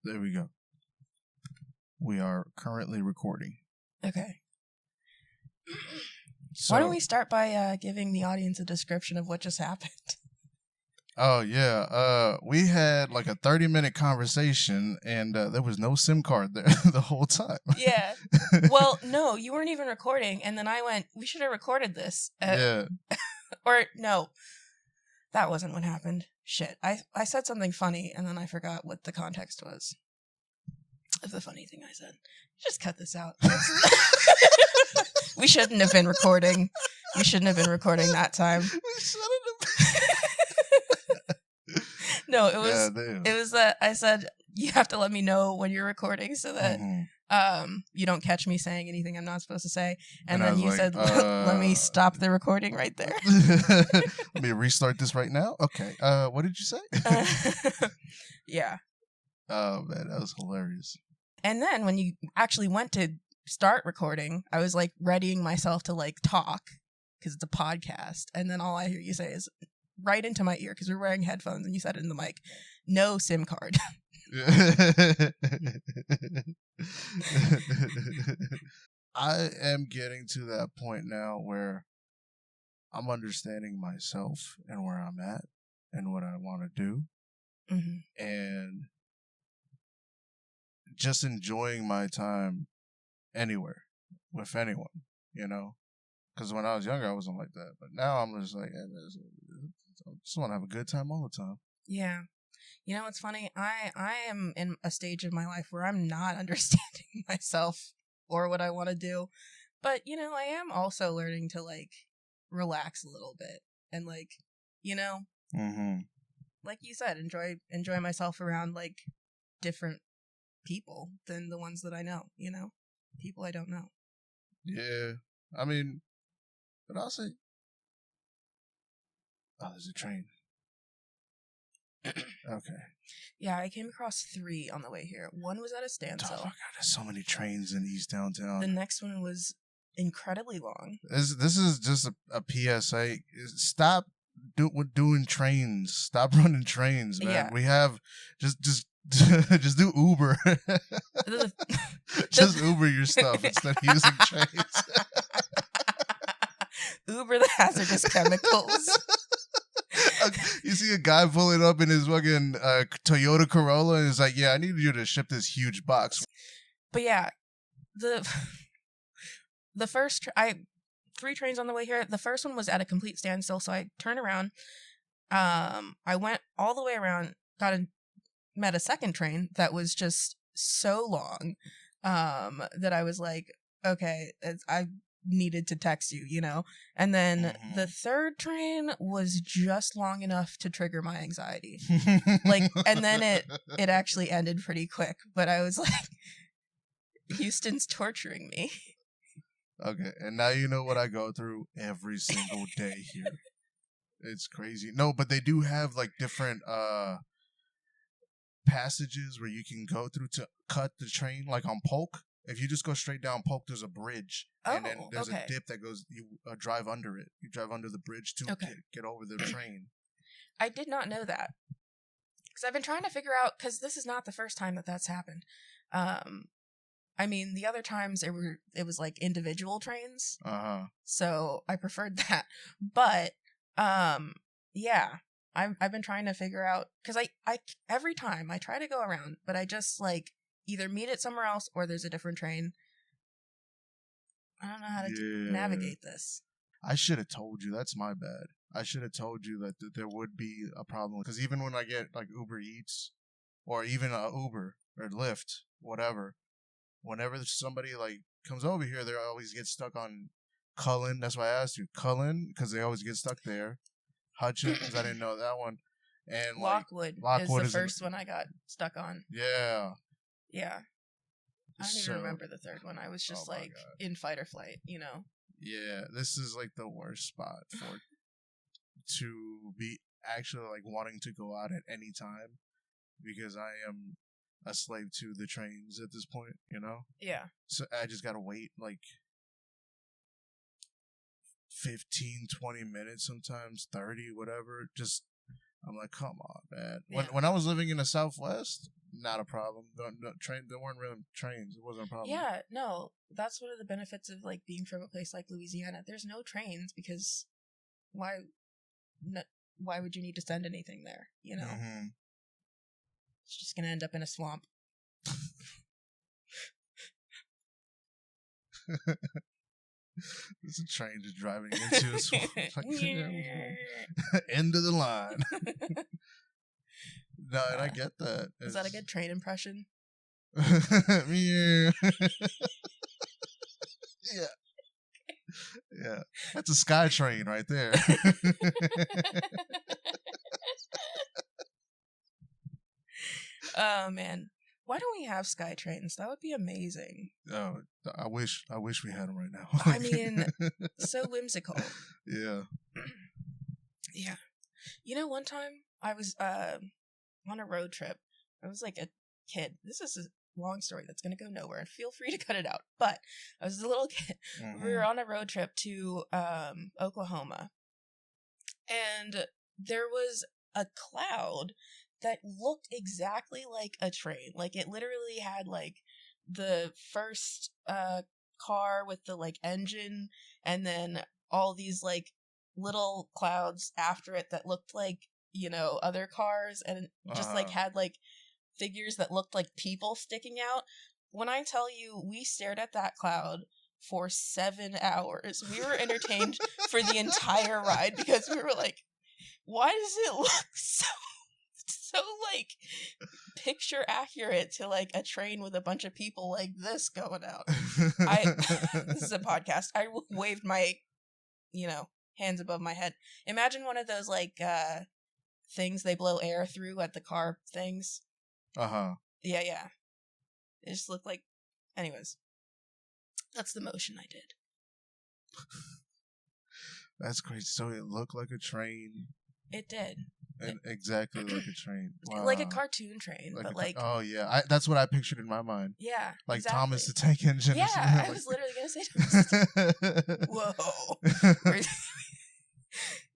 There we go. We are currently recording. Okay. So, Why don't we start by giving the audience a description of what just happened? Oh, yeah. We had like a 30-minute conversation, and there was no SIM card there the whole time. Yeah. Well, no, you weren't even recording, and then I went, we should have recorded this. Yeah. Or, no, that wasn't what happened. Shit. I said something funny, and then I forgot what the context was of the funny thing I said. Just cut this out. We shouldn't have been recording. We shouldn't have been recording that time. We shouldn't have. No, it was that I said you have to let me know when you're recording so that you don't catch me saying anything I'm not supposed to say. And then you said, let me stop the recording right there. Let me restart this right now. Okay. What did you say? Yeah. Oh, man, that was hilarious. And then when you actually went to start recording, I was like readying myself to like talk because it's a podcast. And then all I hear you say is right into my ear because we're wearing headphones and you said it in the mic. No SIM card. I am getting to that point now where I'm understanding myself and where I'm at and what I want to do. Mm-hmm. And just enjoying my time anywhere with anyone, you know? Because when I was younger, I wasn't like that. But now I'm just like, I just want to have a good time all the time. Yeah. You know what's funny? I am in a stage of my life where I'm not understanding myself or what I want to do. But, you know, I am also learning to, like, relax a little bit. And, like, you know, like you said, enjoy myself around, like, different people than the ones that I know, you know? People I don't know. Yeah. I mean, but I'll say, oh, there's a train. Okay. Yeah, I came across 3 on the way here. One was at a standstill. Oh my god, there's so many trains in East Downtown. The next one was incredibly long. This is just a PSA. Stop doing trains. Stop running trains, man. Yeah. We have just do Uber. Just Uber your stuff instead of using trains. Uber the hazardous chemicals. You see a guy pulling up in his fucking Toyota Corolla and he's like, yeah, I need you to ship this huge box. But yeah, the first, 3 trains on the way here. The first one was at a complete standstill, so I turned around. I went all the way around, met a second train that was just so long that I was like, okay, I needed to text you, you know? And then the third train was just long enough to trigger my anxiety. Like, and then it actually ended pretty quick, but I was like, Houston's torturing me. Okay, and now you know what I go through every single day here. It's crazy. No, but they do have like different passages where you can go through to cut the train, like on Polk. If you just go straight down Polk, there's a bridge, and then there's a dip that goes. You drive under it. You drive under the bridge to get over the train. I did not know that because I've been trying to figure out. Because this is not the first time that that's happened. I mean, the other times it was like individual trains. So I preferred that, but yeah, I've been trying to figure out because I every time I try to go around, but I just like. Either meet it somewhere else or there's a different train. I don't know how to navigate this. I should have told you. That's my bad. I should have told you that there would be a problem. Because even when I get like Uber Eats or even Uber or Lyft, whatever, whenever somebody like comes over here, they always get stuck on Cullen. That's why I asked you. Cullen, because they always get stuck there. Hutchins, I didn't know that one. And Lockwood is the first one I got stuck on. Yeah. Yeah. I don't even remember the third one. I was just in fight or flight, you know? Yeah, this is like the worst spot to be actually like wanting to go out at any time because I am a slave to the trains at this point, you know? Yeah. So I just gotta wait like 15, 20 minutes, sometimes 30, whatever. Just, I'm like, come on, man. Yeah. When I was living in the Southwest, not a problem. There weren't really trains. It wasn't a problem. Yeah, no, that's one of the benefits of like being from a place like Louisiana. There's no trains because why would you need to send anything there? You know, Mm-hmm. it's just gonna end up in a swamp. There's a train just driving into a swamp. End of the line. No, and I get that. Is that a good train impression? Yeah. Yeah. That's a sky train right there. Oh man. Why don't we have sky trains? That would be amazing. Oh, I wish we had them right now. I mean, so whimsical. Yeah. Yeah. You know, one time I was on a road trip. I was like a kid. This is a long story that's going to go nowhere, and feel free to cut it out. But I was a little kid. Mm-hmm. We were on a road trip to Oklahoma, and there was a cloud that looked exactly like a train. Like, it literally had like the first car with the like engine, and then all these like little clouds after it that looked like, you know, other cars, and just like had like figures that looked like people sticking out. When I tell you, we stared at that cloud for 7 hours. We were entertained for the entire ride because we were like, why does it look so like picture accurate to like a train with a bunch of people like this going out? This is a podcast. I waved my, you know, hands above my head. Imagine one of those like things they blow air through at the car things. Yeah. It just looked like, anyways, that's the motion I did. That's crazy. So it looked like a train. It did. And exactly like a train. Wow. Like a cartoon train, oh yeah, that's what I pictured in my mind. Yeah, like exactly. Thomas the Tank Engine. Yeah, I was literally gonna say Thomas. Whoa,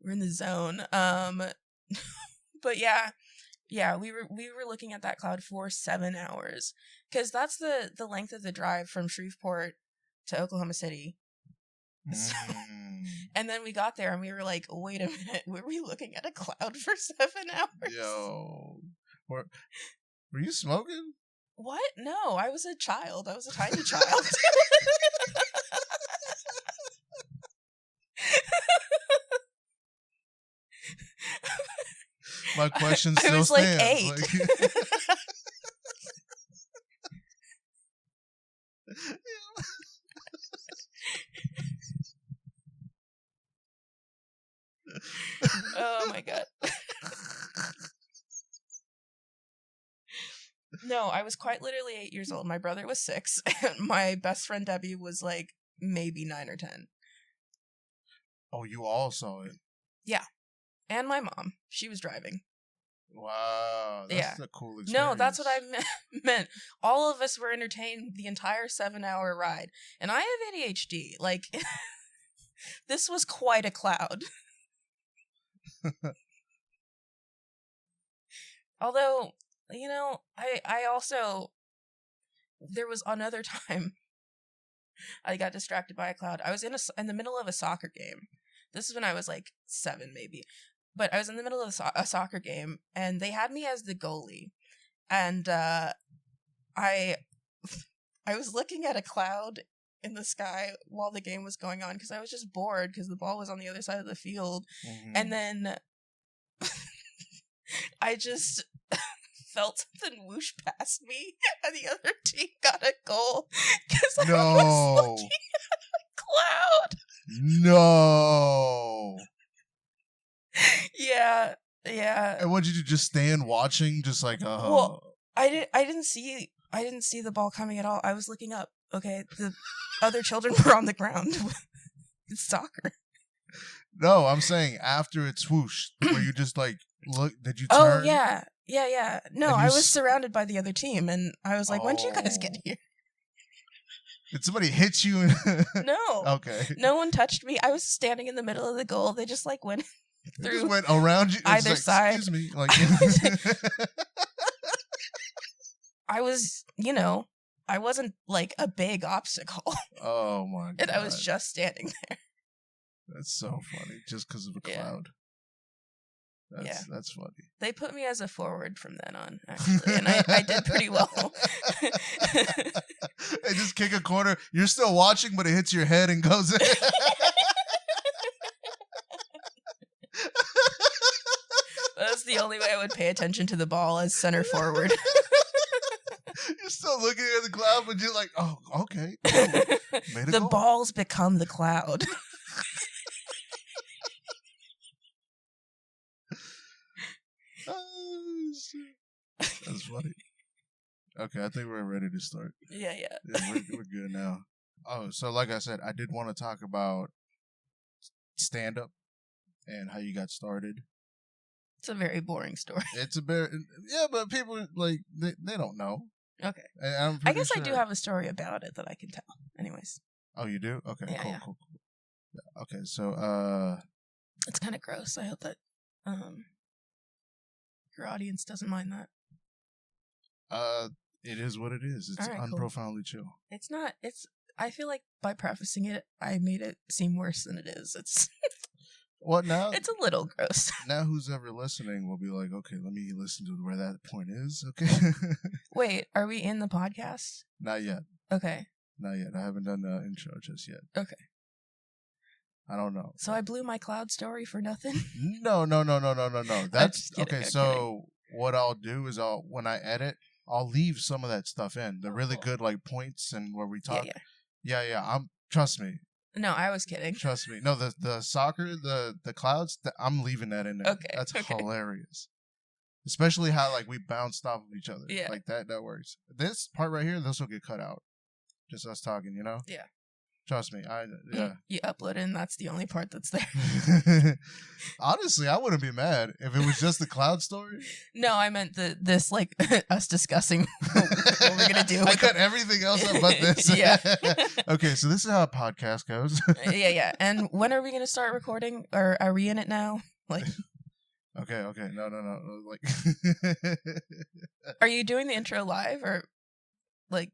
we're in the zone. But yeah, we were looking at that cloud for 7 hours because that's the length of the drive from Shreveport to Oklahoma City. So, and then we got there and we were like, wait a minute, were we looking at a cloud for 7 hours? Yo, were you smoking? What? No, I was a child. I was a tiny child. My question still stands. I was like 8. Oh my god. No, I was quite literally 8 years old. My brother was 6, and my best friend Debbie was like maybe 9 or 10. Oh, you all saw it? Yeah. And my mom. She was driving. Wow. That's a cool experience. No, that's what I meant. All of us were entertained the entire 7-hour ride. And I have ADHD. Like, this was quite a cloud. Although, you know, I also, there was another time I got distracted by a cloud. I was in the middle of a soccer game. This is when I was like 7 maybe. But I was in the middle of a soccer game, and they had me as the goalie. And I was looking at a cloud in the sky while the game was going on because I was just bored because the ball was on the other side of the field. Mm-hmm. And then I just felt something whoosh past me, and the other team got a goal because I was looking at a cloud. No. Yeah. And what did you do? Just stand watching, just like Well, I didn't see the ball coming at all. I was looking up. Okay, the other children were on the ground. It's soccer. No, I'm saying after it swooshed, were you just like look? Did you turn? Oh yeah. No, I was surrounded by the other team, and I was like, "When did you guys get here?" Did somebody hit you? No. Okay. No one touched me. I was standing in the middle of the goal. They just like went through. Just went around you. Either side. Excuse me. Like. I was, I wasn't like a big obstacle. Oh my god! And I was just standing there. That's so funny, just because of a cloud. That's funny. They put me as a forward from then on, actually, and I did pretty well. They just kick a corner. You're still watching, but it hits your head and goes in. That's the only way I would pay attention to the ball as center forward. You're still looking at the cloud, but you're like, oh, okay. The balls become the cloud. Oh, shit. That's funny. Okay, I think we're ready to start. Yeah. We're good now. Oh, so like I said, I did want to talk about stand-up and how you got started. It's a very boring story. It's a very, yeah, but people, like, they don't know. Okay. I guess I do have a story about it that I can tell. Anyways. Oh, you do? Okay, yeah, cool. Yeah, okay, so, it's kind of gross. I hope that, your audience doesn't mind that. It is what it is. It's right, unprofoundly chill. It's not, I feel like by prefacing it, I made it seem worse than it is. It's... What now? It's a little gross. Now who's ever listening will be like, okay, let me listen to where that point is, okay? Wait, are we in the podcast? Not yet. Okay. Not yet. I haven't done the intro just yet. Okay. I don't know. So I blew my cloud story for nothing? No. That's kidding, okay. So what I'll do is when I edit, I'll leave some of that stuff in. The really good like points and where we talk. Yeah. Trust me. No, I was kidding. Trust me. No, the soccer, the clouds, I'm leaving that in there. Okay. That's hilarious. Especially how like we bounced off of each other. Yeah. Like that works. This part right here, this will get cut out. Just us talking, you know? Yeah. Trust me. You upload it and that's the only part that's there. Honestly, I wouldn't be mad if it was just the cloud story. No, I meant this like us discussing what we're gonna do. I cut everything else up but this. Yeah. Okay, so this is how a podcast goes. Yeah. And when are we gonna start recording? Or are we in it now? Like. Okay. No. Like. Are you doing the intro live or like?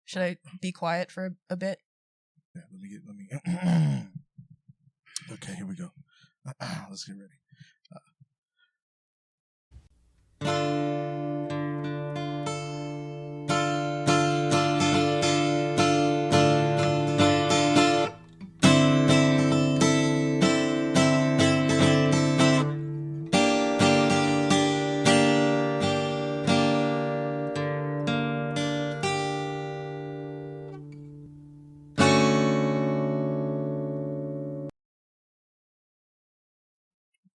Should I be quiet for a bit? Yeah, let me get. Okay, here we go. Let's get ready.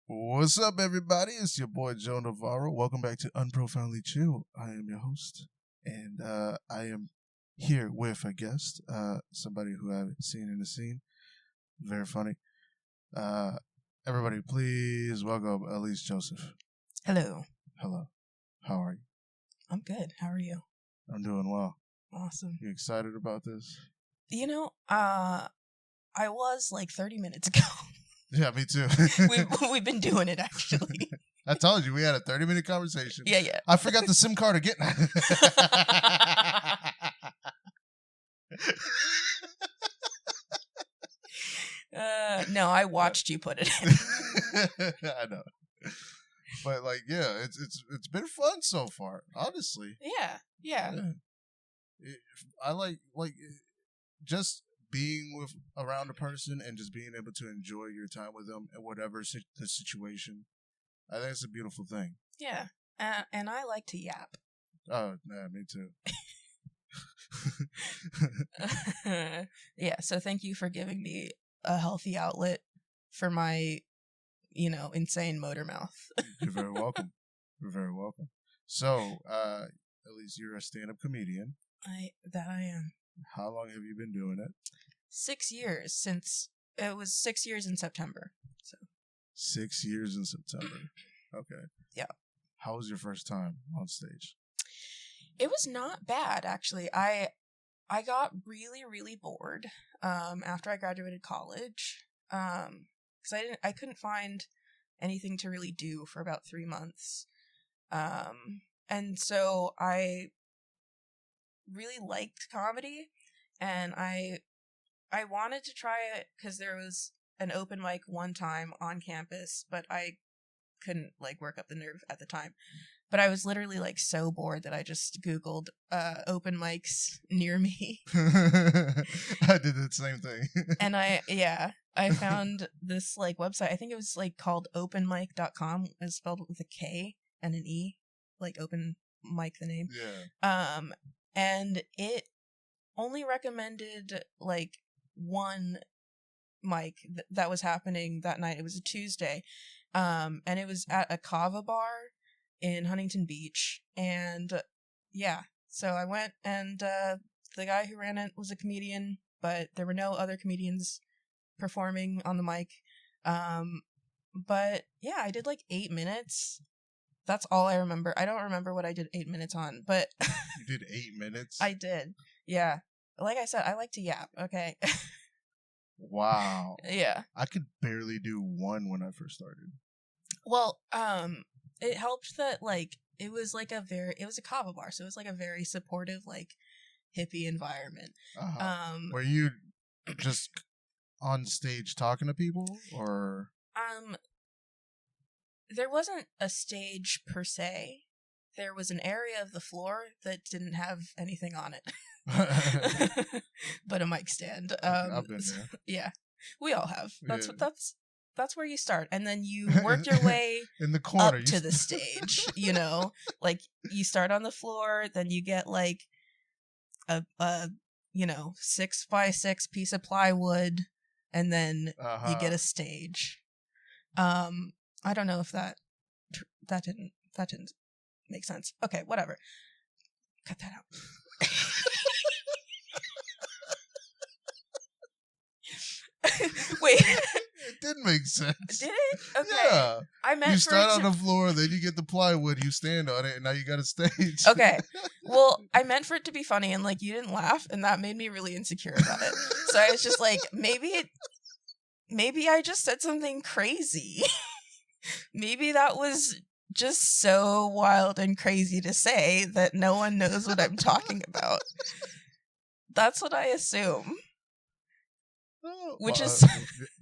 What's up, everybody? It's your boy Joe Navarro. Welcome back to Unprofoundly Chill. I am your host, and I am here with a guest, somebody who I haven't seen in the scene. Very funny. Everybody, please welcome Elyse Joseph. Hello. How are you? I'm good. How are you? I'm doing well. Awesome. You excited about this? I was like 30 minutes ago. Yeah, me too. We've been doing it, actually. I told you we had a 30-minute conversation. Yeah. I forgot the SIM card again. No, I watched you put it in. I know, but like, yeah, it's been fun so far. Honestly. Yeah. I like just being around a person and just being able to enjoy your time with them and whatever the situation. I think it's a beautiful thing. Yeah, and I like to yap. Oh, yeah, me too. Yeah, so thank you for giving me a healthy outlet for my, insane motor mouth. You're very welcome. You're very welcome. So, at least you're a stand-up comedian. I am. How long have you been doing it? 6 years since it was 6 years in September. So 6 years in September. Okay. Yeah. How was your first time on stage? It was not bad, actually. I got really, really bored after I graduated college because I couldn't find anything to really do for about 3 months. And so I really liked comedy, and I wanted to try it because there was an open mic one time on campus, but I couldn't like work up the nerve at the time. But I was literally like so bored that I just Googled open mics near me. I did the same thing. And I found this like website. I think it was like called openmic.com. It's spelled with a K and an E, like open mic the name. Yeah. And it only recommended like one mic that was happening that night. It was a Tuesday. And it was at a kava bar in Huntington Beach. And yeah, so I went, and the guy who ran it was a comedian, but there were no other comedians performing on the mic. But yeah, I did like 8 minutes. That's all I remember. I don't remember what I did 8 minutes on, but You did 8 minutes? I did. Yeah. Like I said, I like to yap, okay? Wow. Yeah. I could barely do one when I first started. Well, it helped that like it was a kava bar, so it was like a very supportive, like hippie environment. Were you just on stage talking to people, or there wasn't a stage per se. There was an area of the floor that didn't have anything on it, but a mic stand. I've been there. Yeah, we all have. Yeah. That's where you start, and then you work your way in the corner up to the stage. You know, like you start on the floor, then you get like a 6x6 piece of plywood, and then you get a stage. I don't know if that didn't make sense. Okay, whatever. Cut that out. Wait. It did make sense. Did it? Okay. Yeah. I meant you start on the floor, then you get the plywood, you stand on it, and now you got a stage. Okay. Well, I meant for it to be funny, and like you didn't laugh, and that made me really insecure about it. So I was just like, maybe I just said something crazy. Maybe that was just so wild and crazy to say that no one knows what I'm talking about. That's what I assume. Which is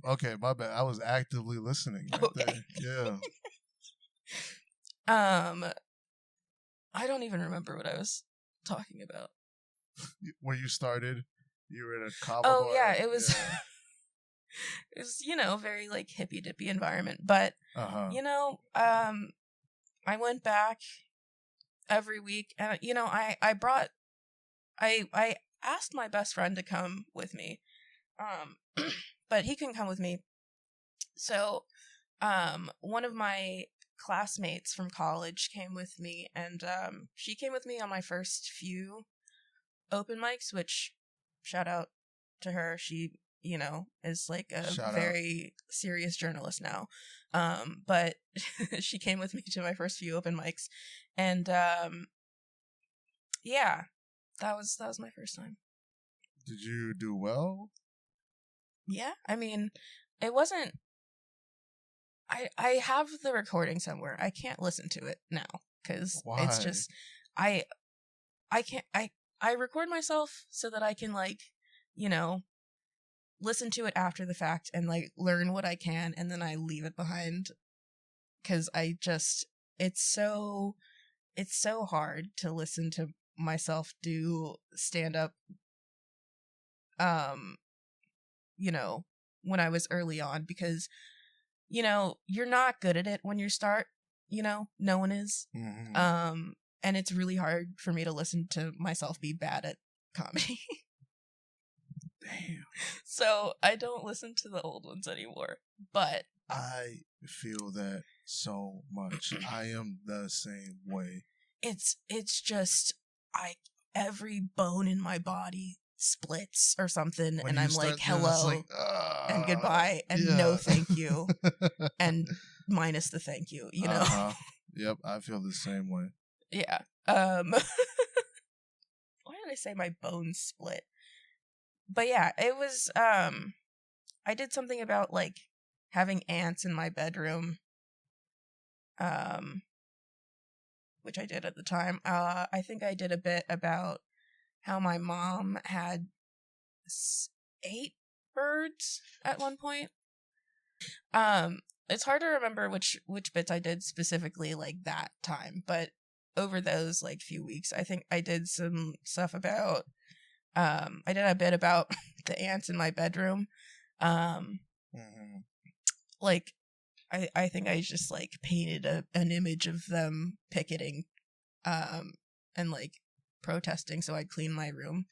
okay, my bad. I was actively listening right there. Yeah. I don't even remember what I was talking about. Where you started, you were in a kava bar. Oh yeah, it was. It was, very like hippy dippy environment, but I went back every week, and I asked my best friend to come with me, but he couldn't come with me. So, one of my classmates from college came with me, and she came with me on my first few open mics, which shout out to her. She is like a very serious journalist now. But she came with me to my first few open mics, and yeah, that was my first time. Did you do well? Yeah, I mean, it wasn't. I have the recording somewhere. I can't listen to it now because it's just I can't. I record myself so that I can listen to it after the fact and learn what I can, and then I leave it behind because it's so hard to listen to myself do stand up when I was early on, because you're not good at it when you start, no one is. Mm-hmm. And it's really hard for me to listen to myself be bad at comedy. Damn. So I don't listen to the old ones anymore. But I feel that so much. I am the same way. It's just every bone in my body splits or something, when and I'm like, hello and goodbye and no thank you and minus the thank you, Yep, I feel the same way. Yeah. Why did I say my bones split? But yeah, it was, I did something about, having ants in my bedroom. which I did at the time. I think I did a bit about how my mom had 8 birds at one point. It's hard to remember which bits I did specifically like that time, but over those like few weeks, I think I did some stuff about. I did a bit about the ants in my bedroom. Like, I think I just like painted an image of them picketing, and like protesting, so I'd clean my room.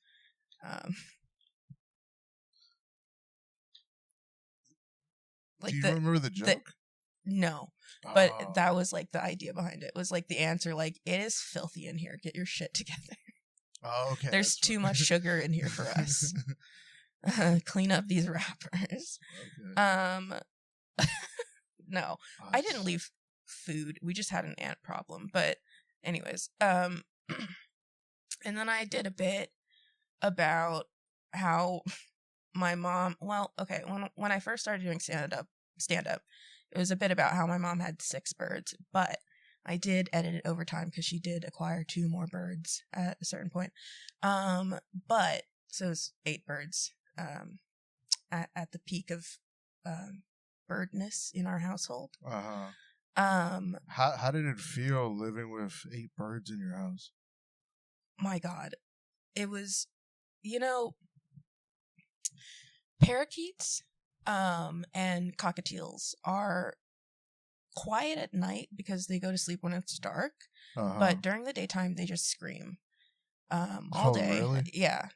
Like, do you remember the joke? No, but that was like the idea behind it. It was like the answer, like, it is filthy in here. Get your shit together. Oh, okay. There's too much sugar in here for us. Clean up these wrappers. Okay. No, I didn't leave food. We just had an ant problem. But anyways, and then I did a bit about how my mom, well, okay, when I first started doing stand up, it was a bit about how my mom had 6 birds, but I did edit it over time because she did acquire 2 more birds at a certain point. But so it was 8 birds at the peak of birdness in our household. How did it feel living with 8 birds in your house? My God, it was, parakeets and cockatiels are quiet at night because they go to sleep when it's dark, but during the daytime they just scream all day. Really? Yeah,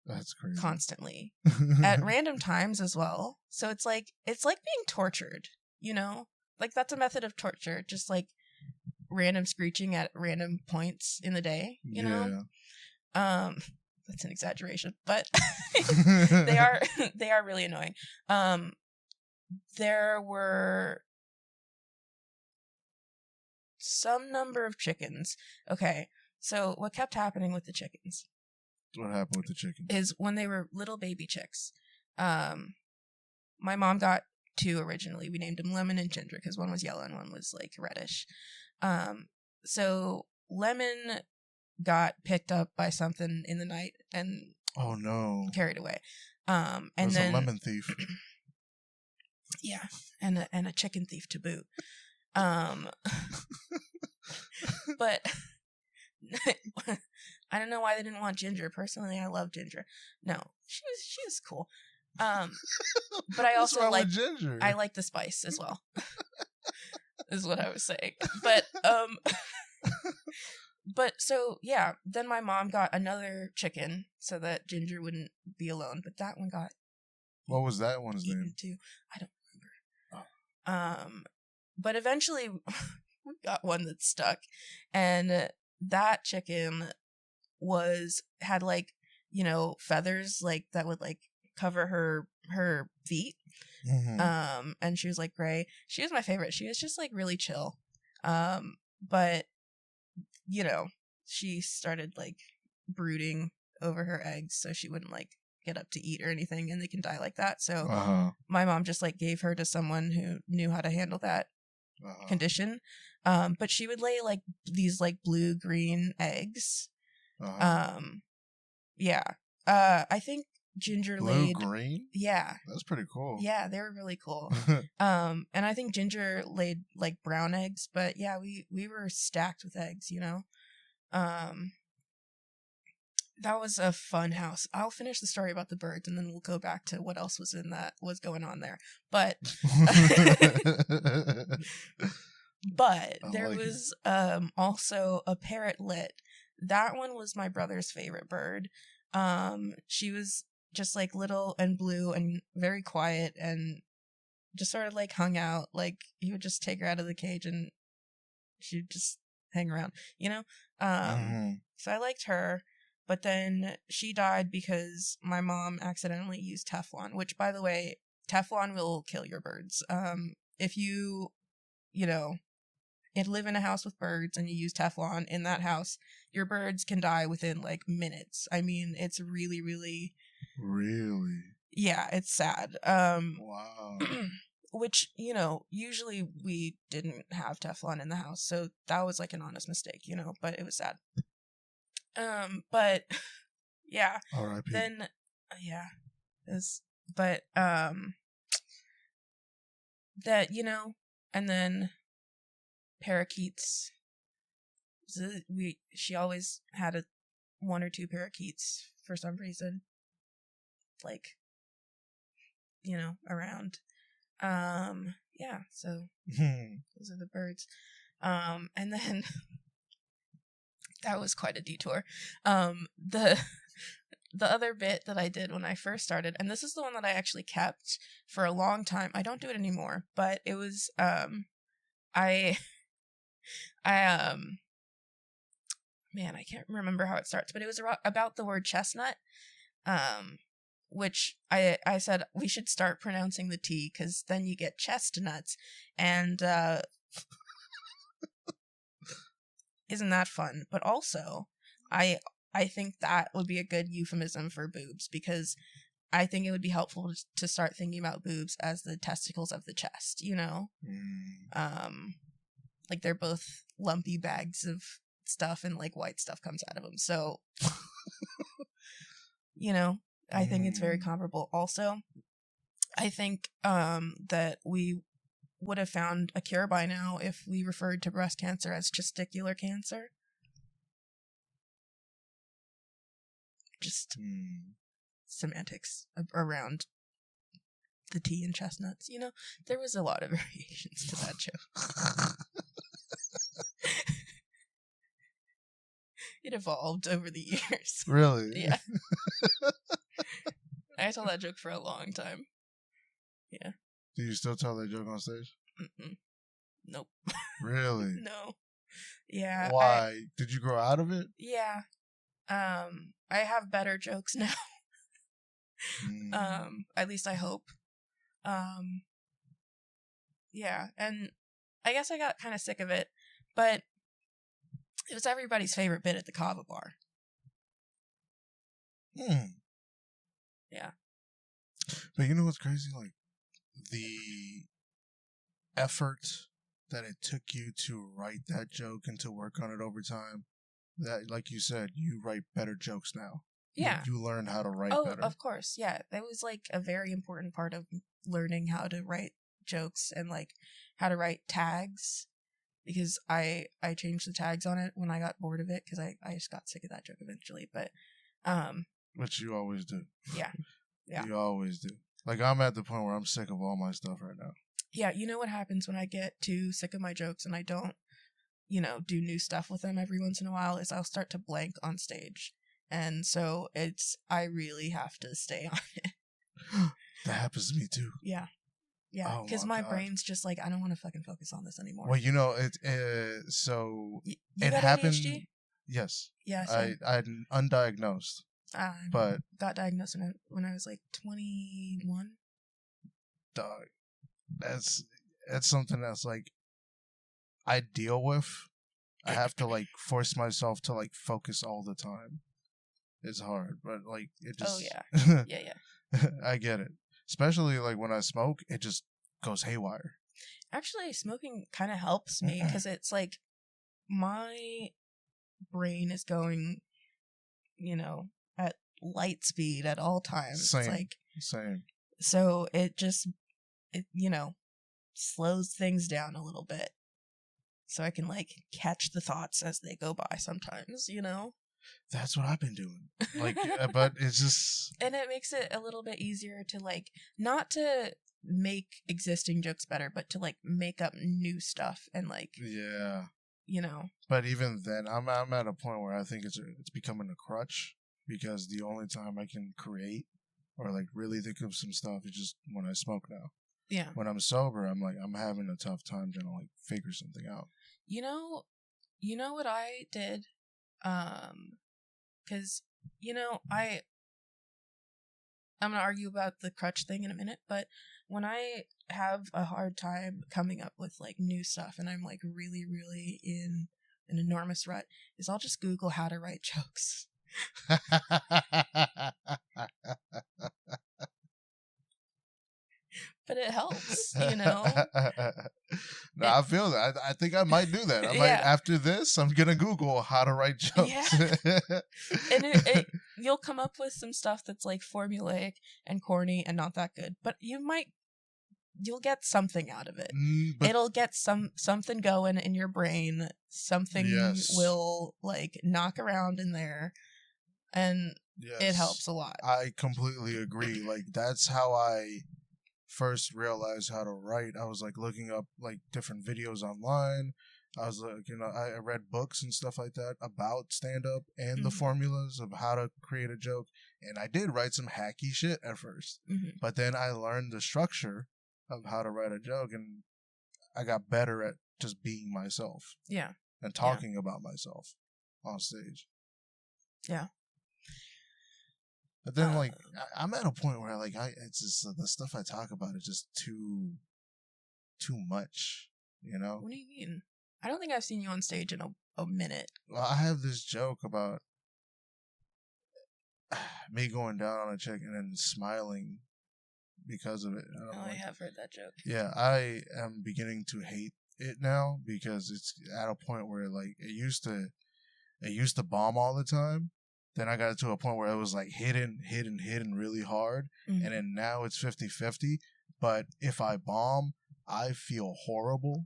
that's crazy. Constantly at random times as well. So it's like being tortured, like that's a method of torture, just like random screeching at random points in the day, you know. That's an exaggeration, but they are really annoying. There were some number of chickens. Okay, so what kept happening with the chickens? What happened with the chickens? Is when they were little baby chicks. My mom got 2 originally. We named them Lemon and Ginger because one was yellow and one was like reddish. So Lemon got picked up by something in the night and oh no, carried away. And then a lemon thief. Yeah, and a chicken thief to boot. But I don't know why they didn't want Ginger. Personally, I love Ginger. No, she was cool. But I also like Ginger. I like the spice as well. Is what I was saying. But so yeah, then my mom got another chicken so that Ginger wouldn't be alone. But that one got. What was that one's name? Too. I don't remember. But eventually we got one that stuck, and that chicken had like, feathers like that would like cover her feet. Mm-hmm. And she was like gray. She was my favorite. She was just like really chill. But she started like brooding over her eggs so she wouldn't like get up to eat or anything, and they can die like that. So my mom just like gave her to someone who knew how to handle that condition. But she would lay like these like blue-green eggs. Yeah. I think Ginger laid blue-green? Yeah. That's pretty cool. Yeah, they were really cool. And I think Ginger laid like brown eggs, but yeah, we were stacked with eggs, That was a fun house. I'll finish the story about the birds and then we'll go back to what else was going on there. But there was also a parrotlet. That one was my brother's favorite bird. She was just like little and blue and very quiet and just sort of like hung out. Like he would just take her out of the cage and she'd just hang around, So I liked her. But then she died because my mom accidentally used Teflon, which, by the way, Teflon will kill your birds. If you live in a house with birds and you use Teflon in that house, your birds can die within like minutes. I mean, it's really, really... Really? Yeah, it's sad. Wow. which, usually we didn't have Teflon in the house, so that was like an honest mistake, but it was sad. But yeah, R.I.P. then yeah, but that, and then parakeets. She always had one or two parakeets for some reason, like, around. Yeah, so those are the birds. And then that was quite a detour. The other bit that I did when I first started, and this is the one that I actually kept for a long time. I don't do it anymore, but it was I man, I can't remember how it starts, but it was about the word chestnut. Which I said we should start pronouncing the T, because then you get chestnuts, and isn't that fun? But also, I think that would be a good euphemism for boobs, because I think it would be helpful to start thinking about boobs as the testicles of the chest, like they're both lumpy bags of stuff, and like white stuff comes out of them. So, I think it's very comparable. Also, I think that we would have found a cure by now if we referred to breast cancer as testicular cancer. Just semantics around the T in chestnuts. There was a lot of variations to that joke. It evolved over the years. Really? Yeah. I told that joke for a long time. Yeah. Do you still tell that joke on stage? Mm-mm. Nope. Really? No. Yeah. Why? Did you grow out of it? Yeah. I have better jokes now. At least I hope. Yeah, and I guess I got kind of sick of it, but it was everybody's favorite bit at the Kava bar. Yeah. But you know what's crazy? Like, the effort that it took you to write that joke and to work on it over time, that, like you said, you write better jokes now. Yeah. You learned how to write better. Oh, of course. Yeah. That was like a very important part of learning how to write jokes and like how to write tags, because I changed the tags on it when I got bored of it, because I just got sick of that joke eventually. But which you always do. Yeah. Yeah. You always do. Like, I'm at the point where I'm sick of all my stuff right now. Yeah, you know what happens when I get too sick of my jokes and I don't, do new stuff with them every once in a while, is I'll start to blank on stage. And so I really have to stay on it. That happens to me too. Yeah. Yeah, because my brain's just like, I don't want to fucking focus on this anymore. Well, so you it happened. ADHD? Yes. Yeah. I'm undiagnosed. But got diagnosed when I was like 21. Dog, that's something that's like I deal with. I have to like force myself to like focus all the time. It's hard, but like it just. Oh yeah. Yeah. I get it. Especially like when I smoke, it just goes haywire. Actually, smoking kind of helps me, because it's like my brain is going, at light speed at all times. Same. It's like, same. So it slows things down a little bit, so I can like catch the thoughts as they go by sometimes. That's what I've been doing. Like, but it's just, and it makes it a little bit easier to like, not to make existing jokes better, but to like make up new stuff and like, yeah, But even then, I'm at a point where I think it's becoming a crutch, because the only time I can create or like really think of some stuff is just when I smoke now. Yeah. When I'm sober, I'm having a tough time trying to like figure something out. You know what I did? Because, I'm going to argue about the crutch thing in a minute, but when I have a hard time coming up with like new stuff and I'm like really, really in an enormous rut, is I'll just Google how to write jokes. But it helps, you know. No, I feel that. I think I might do that. I might, after this, I'm gonna Google how to write jokes. And you'll come up with some stuff that's like formulaic and corny and not that good, but you'll get something out of it. It'll get something going in your brain. Something will like knock around in there, and it helps a lot. I completely agree. Like, that's how I first realized how to write. I was like looking up like different videos online. I was like, I read books and stuff like that about stand-up and the formulas of how to create a joke. And I did write some hacky shit at first, but then I learned the structure of how to write a joke, and I got better at just being myself. Yeah. And talking about myself on stage. Yeah. But then, like, I'm at a point where, like, it's just the stuff I talk about is just too much, you know? What do you mean? I don't think I've seen you on stage in a minute. Well, I have this joke about me going down on a chick and then smiling because of it. I have heard that joke. Yeah, I am beginning to hate it now because it's at a point where, like, it used to bomb all the time. Then I got to a point where it was like hidden really hard. And then now it's 50-50. But if I bomb, I feel horrible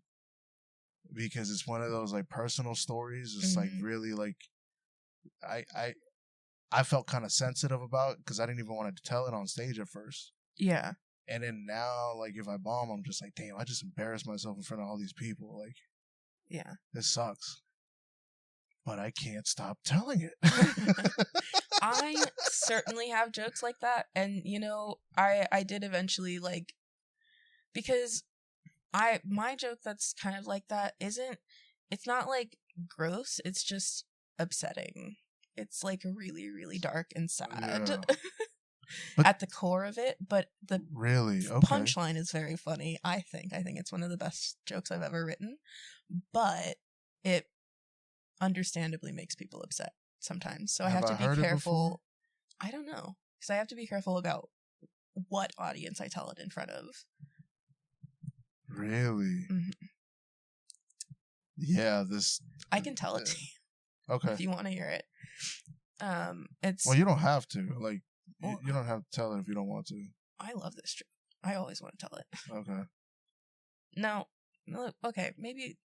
because it's one of those like personal stories. It's like really like I felt kind of sensitive about because I didn't even want to tell it on stage at first. Yeah. And then now, like, if I bomb, I'm just like, damn, I just embarrassed myself in front of all these people. Like, yeah, this sucks. But I can't stop telling it. I certainly have jokes like that. And, I did eventually, like, because my joke that's kind of like that it's not, like, gross. It's just upsetting. It's, like, really, really dark and sad at the core of it. But the punchline is very funny, I think. I think it's one of the best jokes I've ever written. But it understandably makes people upset sometimes, so I have to be careful. I don't know, because I have to be careful about what audience I tell it in front of. Really? Yeah, I can tell it to you. Okay. If you want to hear it. It's well, you don't have to. Like, you don't have to tell it if you don't want to. I love this joke. I always want to tell it. Okay. No, okay, maybe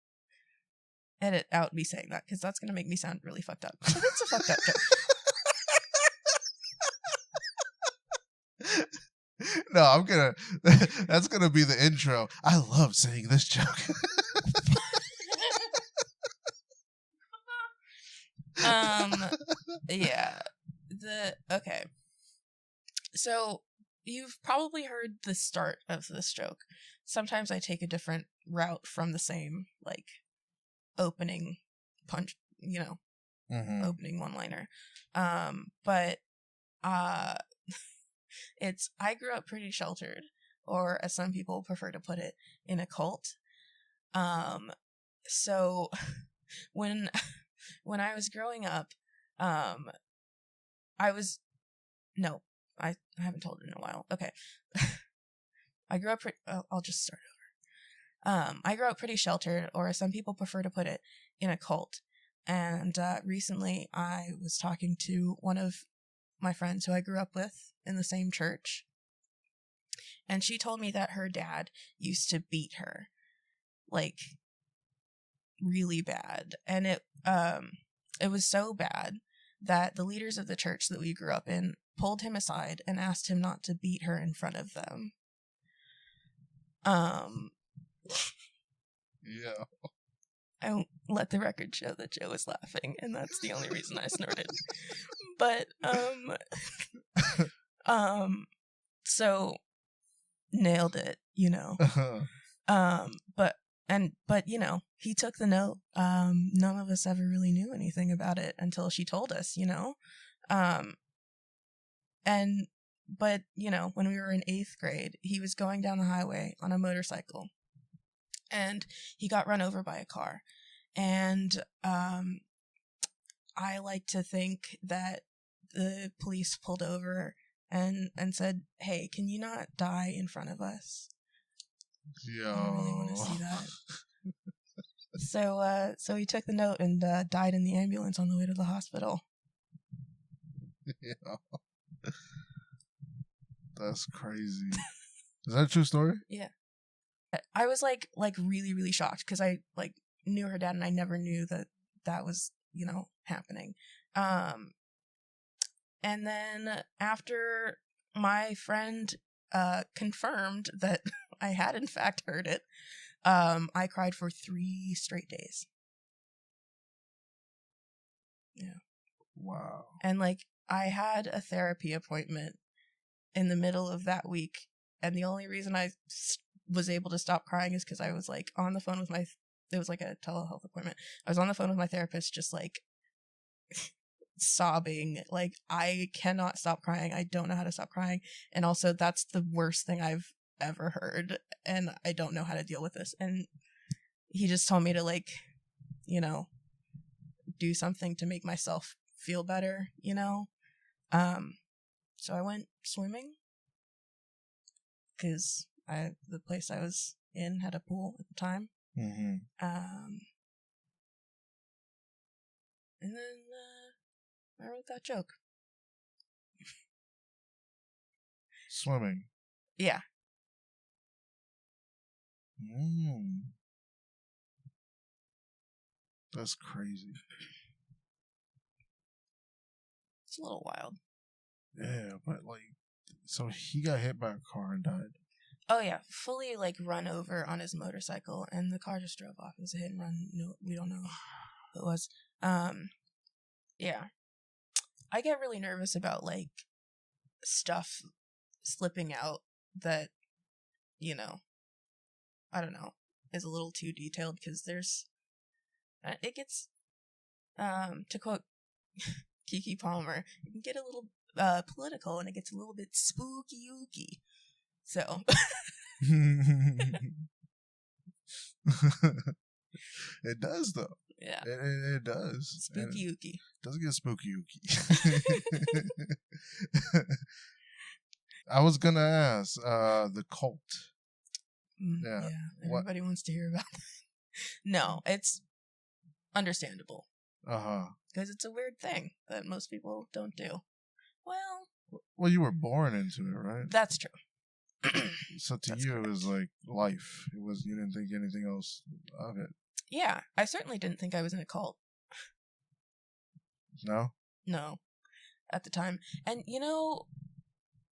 edit out me saying that, because that's going to make me sound really fucked up. It's a fucked up joke. No, that's gonna be the intro. I love saying this joke. Yeah. Okay. So, you've probably heard the start of this joke. Sometimes I take a different route from the same, like, opening punch, opening one-liner. But it's, I grew up pretty sheltered, or as some people prefer to put it, in a cult. So when I was growing up, I haven't told it in a while. Okay. I grew up I'll just start over. I grew up pretty sheltered, or as some people prefer to put it, in a cult. And recently I was talking to one of my friends who I grew up with in the same church. And she told me that her dad used to beat her, like, really bad. And it was so bad that the leaders of the church that we grew up in pulled him aside and asked him not to beat her in front of them. Yeah. I won't let the record show that Joe was laughing, and that's the only reason I snorted. But, so, nailed it, But, he took the note. None of us ever really knew anything about it until she told us, But, when we were in 8th grade, he was going down the highway on a motorcycle, and he got run over by a car. And I like to think that the police pulled over and said, "Hey, can you not die in front of us?" Yo. I don't really want to see that. So he took the note and died in the ambulance on the way to the hospital. Yeah. That's crazy. Is that a true story? Yeah. I was like really, really shocked because I like knew her dad and I never knew that was, happening. And then after my friend confirmed that I had in fact heard it, I cried for 3 straight days. Yeah. Wow. And like I had a therapy appointment in the middle of that week, and the only reason I was able to stop crying is because I was like on the phone with it was like a telehealth appointment. I was on the phone with my therapist just like sobbing, like I cannot stop crying. I don't know how to stop crying. And also that's the worst thing I've ever heard, and I don't know how to deal with this. And he just told me to like, do something to make myself feel better, so I went swimming because the place I was in had a pool at the time. Mm-hmm. And then I wrote that joke. Swimming. Yeah. That's crazy. It's a little wild. Yeah, but like, so he got hit by a car and died. Oh yeah, fully like run over on his motorcycle, and the car just drove off. It was a hit and run. No, we don't know who it was. Yeah, I get really nervous about like stuff slipping out that, I don't know, is a little too detailed because it gets, to quote Kiki Palmer, it can get a little political and it gets a little bit spooky-ooky. So. It does though. Yeah. It does. Spooky-ooky. It does get spooky-ooky. I was gonna ask, the cult. Yeah. Everybody wants to hear about that. No, it's understandable. Because it's a weird thing that most people don't do. Well, you were born into it, right? That's true. So to you, correct. It was like life. You didn't think anything else of it. Yeah, I certainly didn't think I was in a cult. No? No, at the time. And,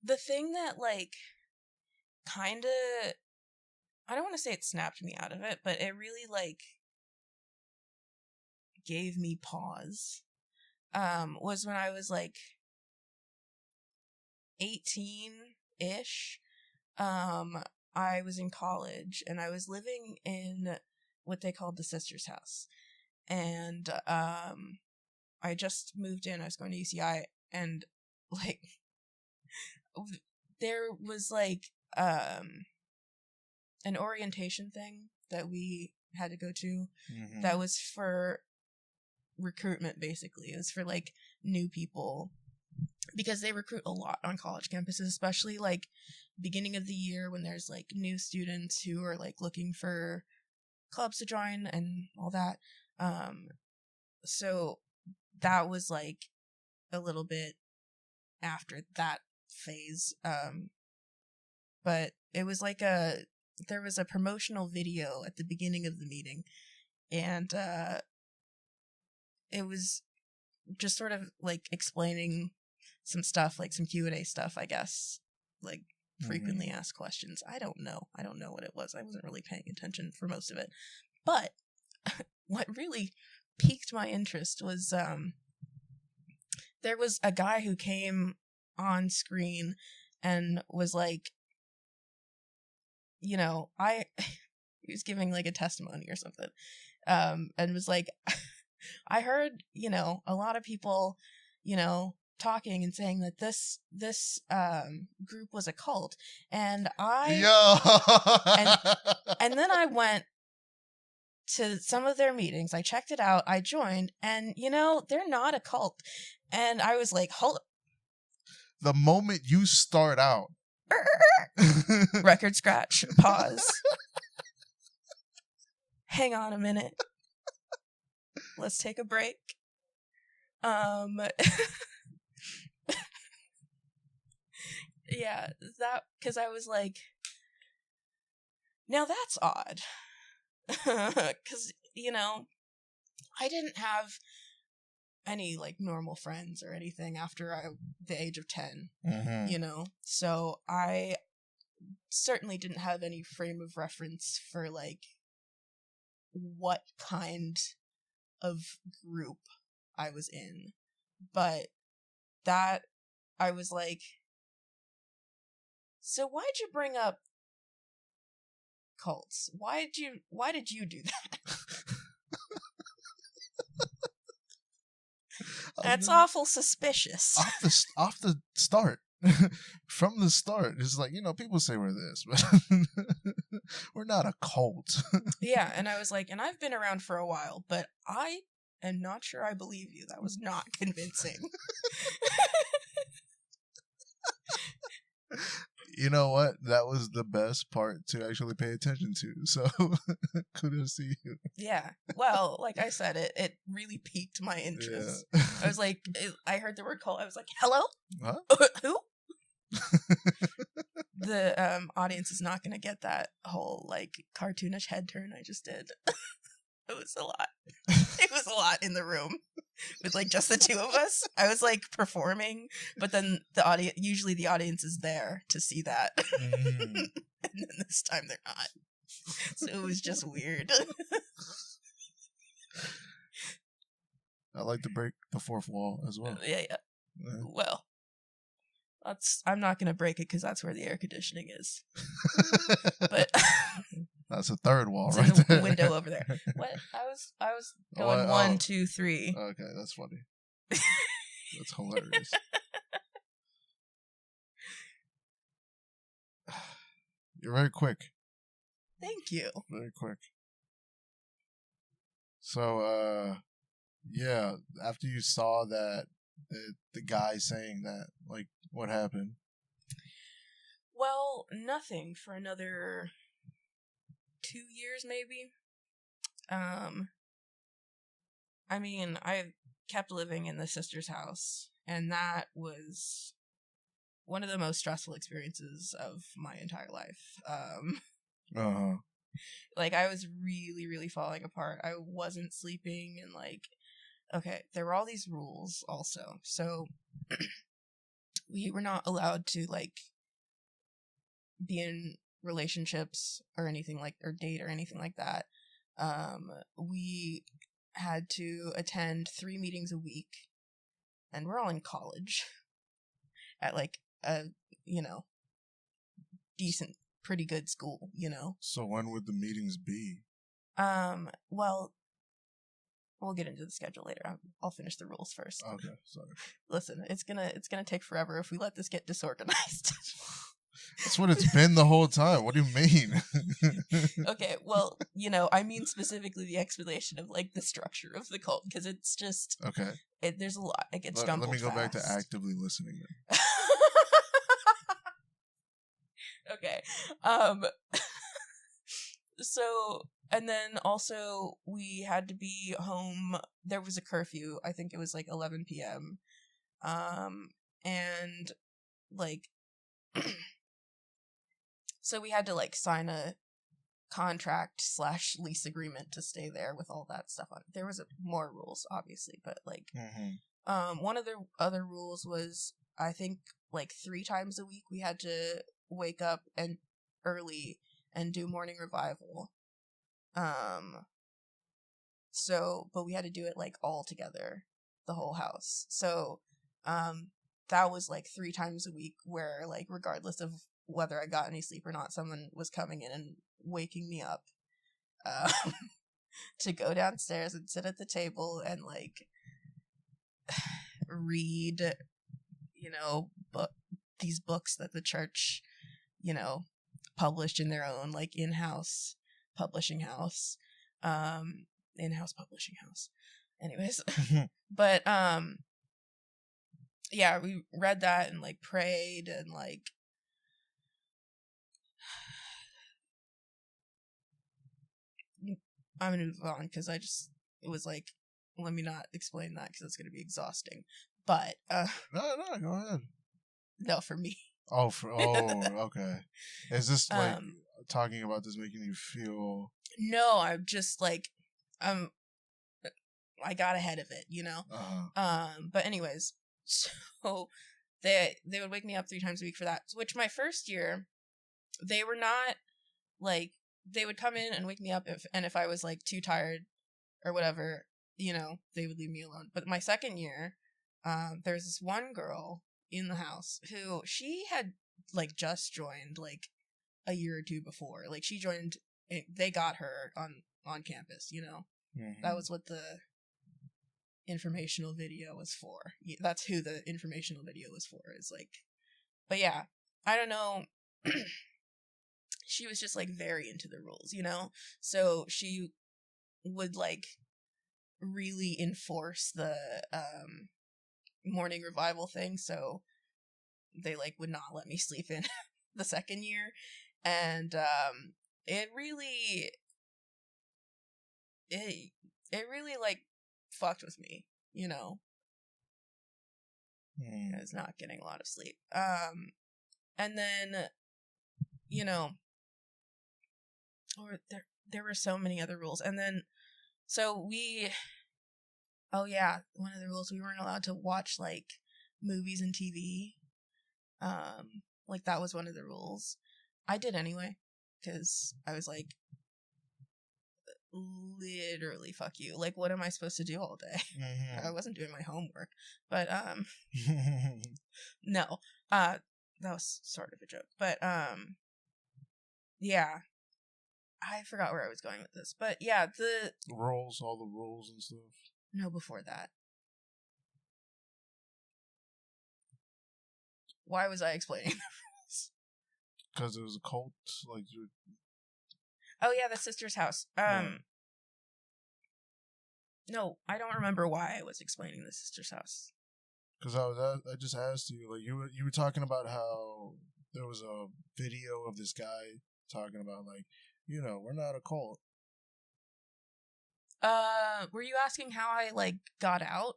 the thing that, like, kind of, I don't want to say it snapped me out of it, but it really, like, gave me pause, was when I was, like, 18-ish. I was in college, and I was living in what they called the sister's house. And, I just moved in. I was going to UCI, and, like, there was, like, an orientation thing that we had to go to that was for recruitment, basically. It was for, like, new people, because they recruit a lot on college campuses, especially, like, beginning of the year when there's, like, new students who are, like, looking for clubs to join and all that. So that was, like, a little bit after that phase. But it was like there was a promotional video at the beginning of the meeting, and it was just sort of like explaining some stuff, like some Q&A stuff, I guess, like frequently asked questions. I don't know what it was. I wasn't really paying attention for most of it. But what really piqued my interest was there was a guy who came on screen and was like, he was giving like a testimony or something, and was like, I heard, a lot of people, talking and saying that this group was a cult, and and then I went to some of their meetings. I checked it out. I joined, and they're not a cult. And I was like, hold up. The moment you start out, record scratch, pause. hang on a minute. Let's take a break. Yeah, that, because I was like, now that's odd. Because, I didn't have any, like, normal friends or anything after the age of 10, So I certainly didn't have any frame of reference for, like, what kind of group I was in. But that, I was like, so why'd you bring up cults? Why did you do that? That's awful suspicious. Off the start. From the start, it's like, people say we're this, but we're not a cult. Yeah, and I was like, and I've been around for a while, but I am not sure I believe you. That was not convincing. You know what? That was the best part to actually pay attention to. So kudos to you. Yeah. Well, like I said, it really piqued my interest. Yeah. I was like, I heard the word cult. I was like, hello? Huh? Who? The audience is not going to get that whole, like, cartoonish head turn I just did. It was a lot. It was a lot in the room with, like, just the two of us. I was, like, performing, but then usually the audience is there to see that. And then this time they're not. So it was just weird. I like to break the fourth wall as well. Yeah. Well, I'm not going to break it because that's where the air conditioning is. But that's a third wall, it's right in the there. window over there. What? I was going 1, 2, 3. Okay, that's funny. That's hilarious. You're very quick. Thank you. Very quick. So, yeah, after you saw that, the guy saying that, like, what happened? Well, nothing for another 2 years, maybe. I mean, I kept living in the sister's house, and that was one of the most stressful experiences of my entire life. Like, I was really, really falling apart. I wasn't sleeping, and, like, okay, there were all these rules also. So we were not allowed to, like, be in relationships or anything like, or date or anything like that. We had to attend 3 meetings a week, and we're all in college at, like, a, decent, pretty good school, So when would the meetings be? Well, we'll get into the schedule later. I'll finish the rules first. Okay, sorry. Listen, it's gonna take forever if we let this get disorganized. That's what it's been the whole time. What do you mean? Okay, well, I mean specifically the explanation of, like, the structure of the cult, because it's just okay. There's a lot. It gets jumbled. Let me go back to actively listening then. Okay. So, and then also we had to be home. There was a curfew. I think it was like 11 p.m. And, like, so we had to, like, sign a contract / lease agreement to stay there with all that stuff on it. There was more rules, obviously, but, like, one of the other rules was, I think, like, 3 times a week we had to wake up and early and do morning revival. So, but we had to do it, like, all together, the whole house. So, that was, like, 3 times a week where, like, regardless of whether I got any sleep or not, someone was coming in and waking me up, to go downstairs and sit at the table and, like, read, these books that the church, published in their own, like, in-house publishing house. In-house publishing house. Anyways. But, yeah, we read that and, like, prayed and, like, I'm gonna move on because it was like, let me not explain that because it's gonna be exhausting. But no, go ahead. No, for me. Okay. Is this like talking about this making you feel? No, I'm just like, I got ahead of it, you know. But anyways, so they would wake me up 3 times a week for that. Which my first year, they were not like, they would come in and wake me up if I was like too tired or whatever, you know, they would leave me alone. But my second year, there's this one girl in the house who she had like just joined like a year or two before. Like she joined, they got her on campus, you know. Mm-hmm. That was what the informational video was for. That's who the informational video was for, is like, but yeah, I don't know. She was just like very into the rules, you know? So she would like really enforce the morning revival thing, so they like would not let me sleep in the second year. And it really like fucked with me, you know. I was not getting a lot of sleep. And then, you know, or there were so many other rules. And then so one of the rules, we weren't allowed to watch like movies and TV. Like that was one of the rules. I did anyway, because I was like, literally fuck you. Like, what am I supposed to do all day? Mm-hmm. I wasn't doing my homework. But no. That was sort of a joke. But yeah. I forgot where I was going with this. But yeah, the rules, all the rules and stuff. No, before that. Why was I explaining the rules? Because it was a cult, like. Oh yeah, the sister's house. No, I don't remember why I was explaining the sister's house. Because I just asked you, like, you were talking about how there was a video of this guy talking about, like, you know, we're not a cult. Were you asking how I like got out,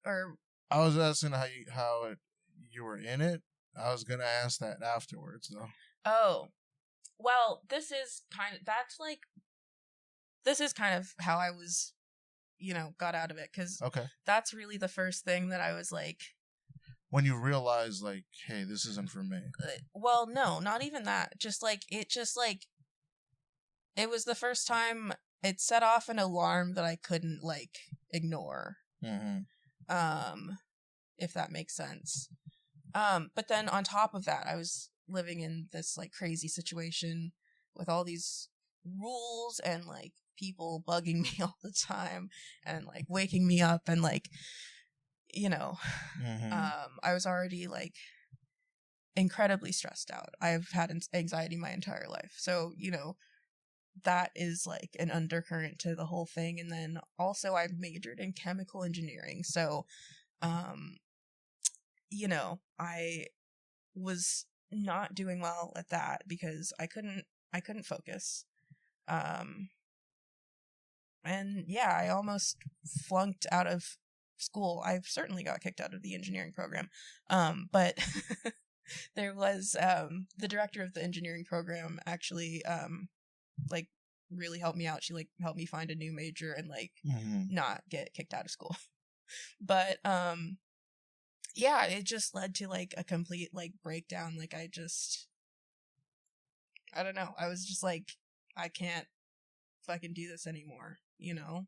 or? I was asking how you were in it. I was gonna ask that afterwards, though. Oh, well, this is kind of how I was, you know, got out of it, because that's really the first thing that I was like. When you realize, like, hey, this isn't for me. Well, no, not even that. It was the first time it set off an alarm that I couldn't like ignore. Mm-hmm. If that makes sense. But then on top of that, I was living in this like crazy situation with all these rules and like people bugging me all the time and like waking me up and like, you know, I was already like incredibly stressed out. I've had anxiety my entire life. So, you know, that is like an undercurrent to the whole thing. And then also I majored in chemical engineering. So, you know, I was not doing well at that because I couldn't focus. And yeah, I almost flunked out of school. I certainly got kicked out of the engineering program. But there was, the director of the engineering program actually, like really helped me out. She like helped me find a new major and like not get kicked out of school. But, yeah, it just led to like a complete like breakdown. Like I don't know. I was just like, I can't fucking do this anymore, you know?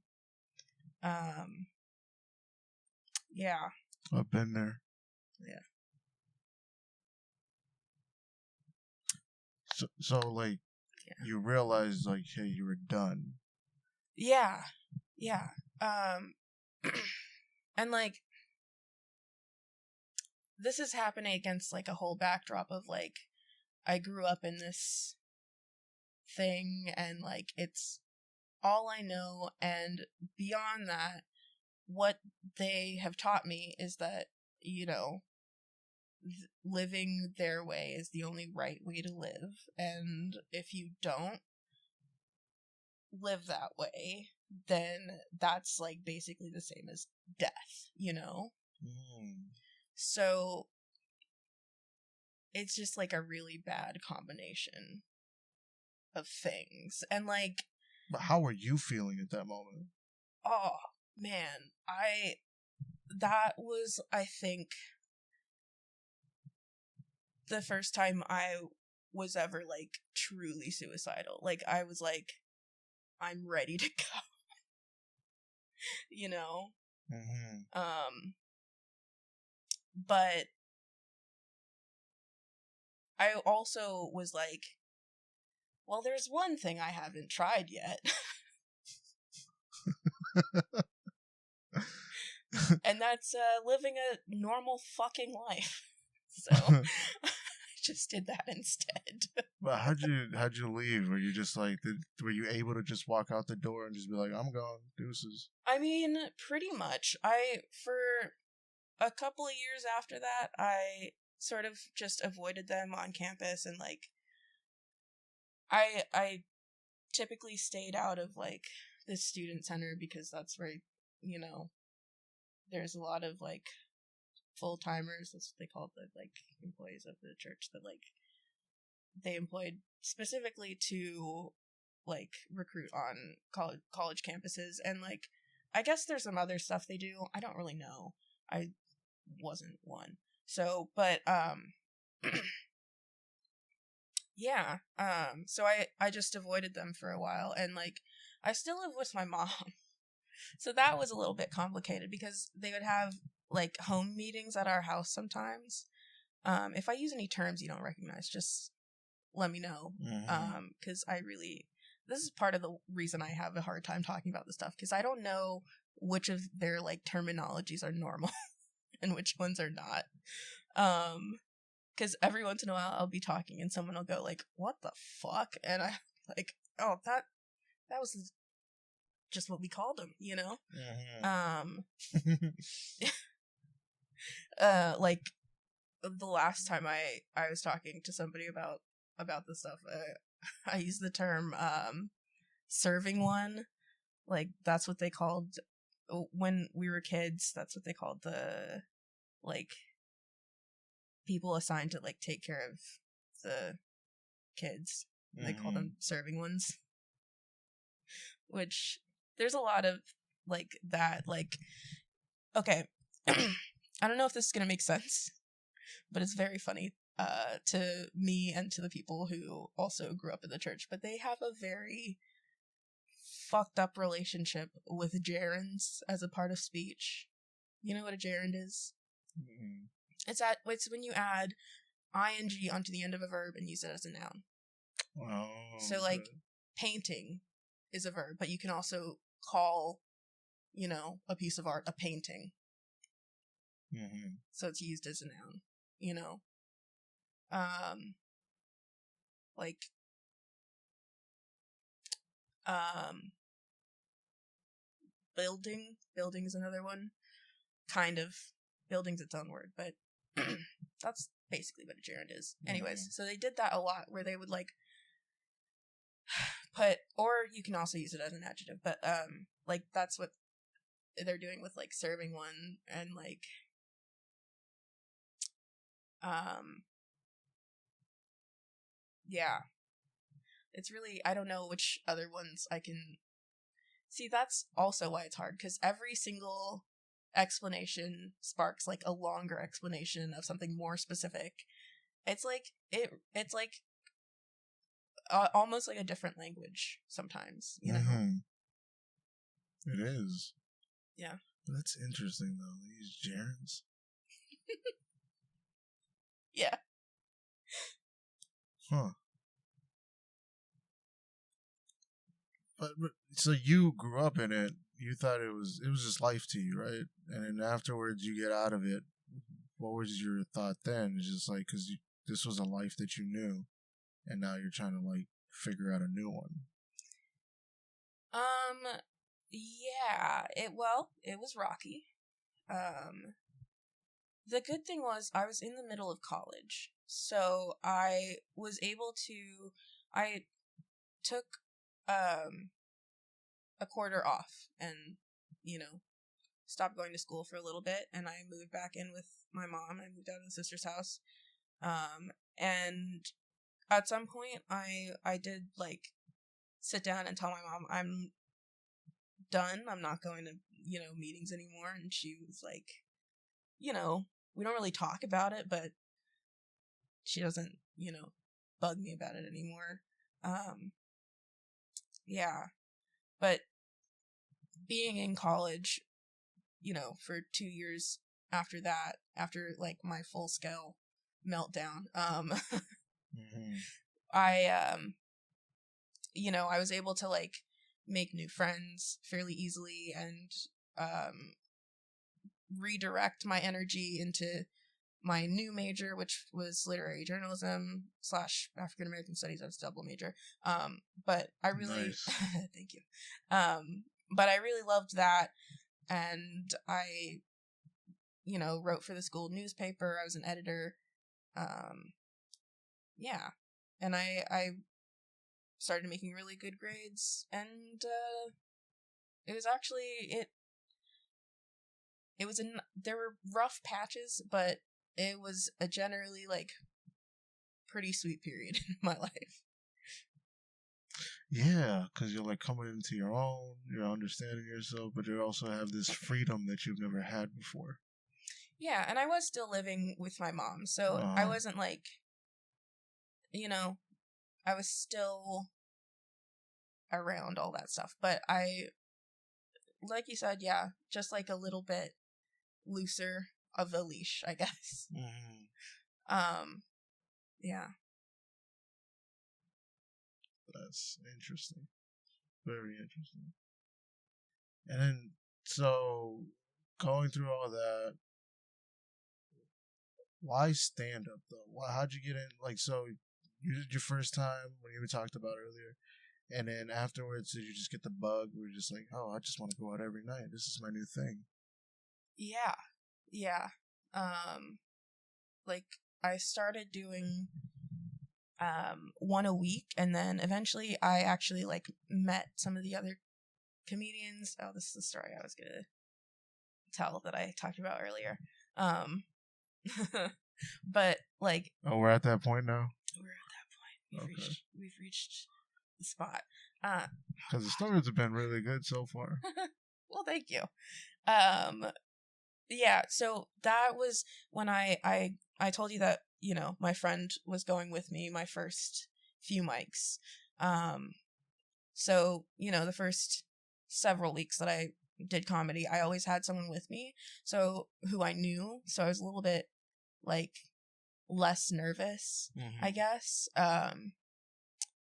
Yeah. I've been there. Yeah. So like, you realized like, hey, you were done. Yeah. Yeah. And like, this is happening against like a whole backdrop of like, I grew up in this thing and like it's all I know, and beyond that, what they have taught me is that, you know, living their way is the only right way to live, and if you don't, live that way, then that's like basically the same as death, you know? So it's just like a really bad combination of things. And like, but how were you feeling at that moment? oh man, that was, I think, the first time I was ever like truly suicidal. Like, I was like, I'm ready to go. You know? But I also was like, well, there's one thing I haven't tried yet. And that's living a normal fucking life. So I just did that instead. But how'd you leave? Were you just like, were you able to just walk out the door and just be like, I'm gone, deuces? I mean, pretty much. For a couple of years after that, I sort of just avoided them on campus, and like, I typically stayed out of like the student center because that's where, you know, there's a lot of like full-timers, that's what they call the like employees of the church, that like they employed specifically to like recruit on college campuses. And like, I guess there's some other stuff they do, I don't really know, I wasn't one. So but yeah, so I just avoided them for a while, and like, I still live with my mom. So that was a little bit complicated because they would have like home meetings at our house sometimes. If I use any terms you don't recognize, just let me know. Because this is part of the reason I have a hard time talking about this stuff, because I don't know which of their like terminologies are normal and which ones are not. Because every once in a while I'll be talking and someone will go like, "What the fuck?" And I like, "Oh, that was just what we called them," you know? Like, the last time I was talking to somebody about this stuff, I used the term serving one. Like, that's what they called, when we were kids, that's what they called the like people assigned to like take care of the kids. They call them serving ones. Which, there's a lot of like that, like, okay. I don't know if this is gonna make sense, but it's very funny to me and to the people who also grew up in the church. But they have a very fucked up relationship with gerunds as a part of speech. You know what a gerund is? It's when you add ing onto the end of a verb and use it as a noun. Oh, so like, painting is a verb, but you can also call, you know, a piece of art a painting. So it's used as a noun, you know? Like, building is another one. Kind of. Building's its own word, but that's basically what a gerund is. Anyways, so they did that a lot, where they would like put, or you can also use it as an adjective, but like, that's what they're doing with like serving one, and like yeah, it's really, I don't know which other ones I can see. That's also why it's hard, because every single explanation sparks like a longer explanation of something more specific. It's like it's like almost like a different language sometimes, you know? It is. Yeah. That's interesting though, these gerunds. Yeah. Huh. But so you grew up in it. You thought it was just life to you, right? And then afterwards, you get out of it. What was your thought then? It's just like, because this was a life that you knew, and now you're trying to like figure out a new one. Yeah. It was rocky. The good thing was I was in the middle of college, so I was able to. I took a quarter off and, you know, stopped going to school for a little bit, and I moved back in with my mom. I moved out of the sister's house. And at some point I did like sit down and tell my mom I'm done. I'm not going to, you know, meetings anymore. And she was like, you know, we don't really talk about it, but she doesn't, you know, bug me about it anymore. Yeah. But being in college, you know, for 2 years after that, after like my full scale meltdown, Mm-hmm. I you know, I was able to like make new friends fairly easily and redirect my energy into my new major, which was literary journalism / African American studies. I was double major. But I really Nice. thank you. But I really loved that, and I, you know, wrote for the school newspaper. I was an editor. Yeah, and I started making really good grades, and it was actually there were rough patches, but it was a generally like pretty sweet period in my life. Yeah, because you're like coming into your own, you're understanding yourself, but you also have this freedom that you've never had before. Yeah, and I was still living with my mom, so I wasn't like, you know, I was still around all that stuff, but I, like you said, yeah, just like a little bit looser of a leash, I guess. Mm-hmm. Yeah. That's interesting. Very interesting. And then, so, going through all that, why stand up though? How'd you get in? Like, so you did your first time when you talked about earlier, and then afterwards, did you just get the bug? Where you're just like, oh, I just want to go out every night. This is my new thing. Yeah. Yeah. Like I started doing one a week, and then eventually I actually like met some of the other comedians. Oh, this is the story I was gonna tell that I talked about earlier. But like, oh, we're at that point now. We're at that point. We've reached the spot. Because the stories have been really good so far. Well, thank you. Yeah. So that was when I told you that, you know, my friend was going with me my first few mics. So, you know, the first several weeks that I did comedy, I always had someone with me, so who I knew. So I was a little bit like less nervous, I guess.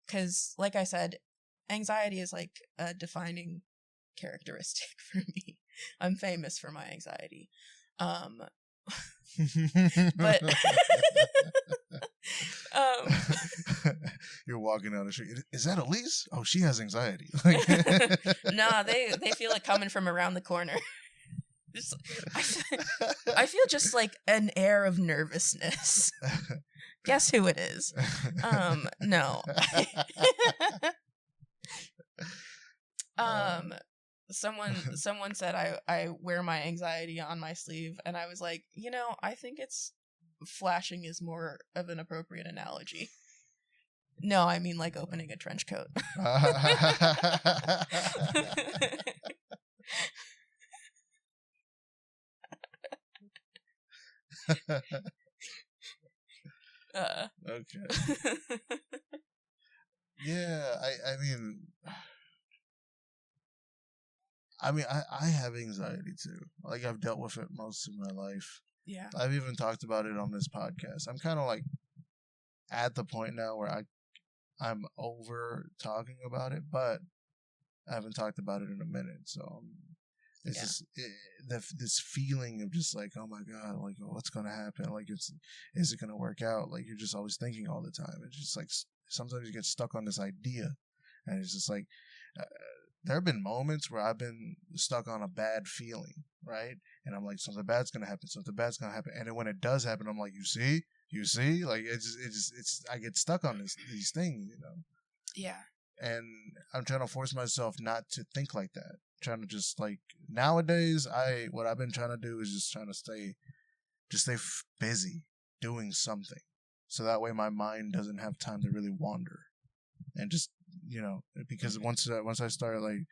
Because like I said, anxiety is like a defining characteristic for me. I'm famous for my anxiety. But you're walking down the street. Is that Elyse? Oh, she has anxiety. Nah, they feel it coming from around the corner. I feel just like an air of nervousness. Guess who it is? No. Someone said I wear my anxiety on my sleeve, and I was like, you know, I think it's flashing is more of an appropriate analogy. No, I mean like opening a trench coat. Okay. Yeah, I mean, I have anxiety too. Like, I've dealt with it most of my life. Yeah. I've even talked about it on this podcast. I'm kind of like at the point now where I'm over talking about it, but I haven't talked about it in a minute. So it's just this feeling of just like, oh my God, like, what's going to happen? Like, is it going to work out? Like, you're just always thinking all the time. It's just like, sometimes you get stuck on this idea, and it's just like, there have been moments where I've been stuck on a bad feeling, right? And I'm like, something bad's gonna happen, and then when it does happen, I'm like, you see, like it's I get stuck on these things, you know. Yeah. And I'm trying to force myself not to think like that. Trying to just like nowadays, what I've been trying to do is just trying to stay busy doing something, so that way my mind doesn't have time to really wander, and just because once I start like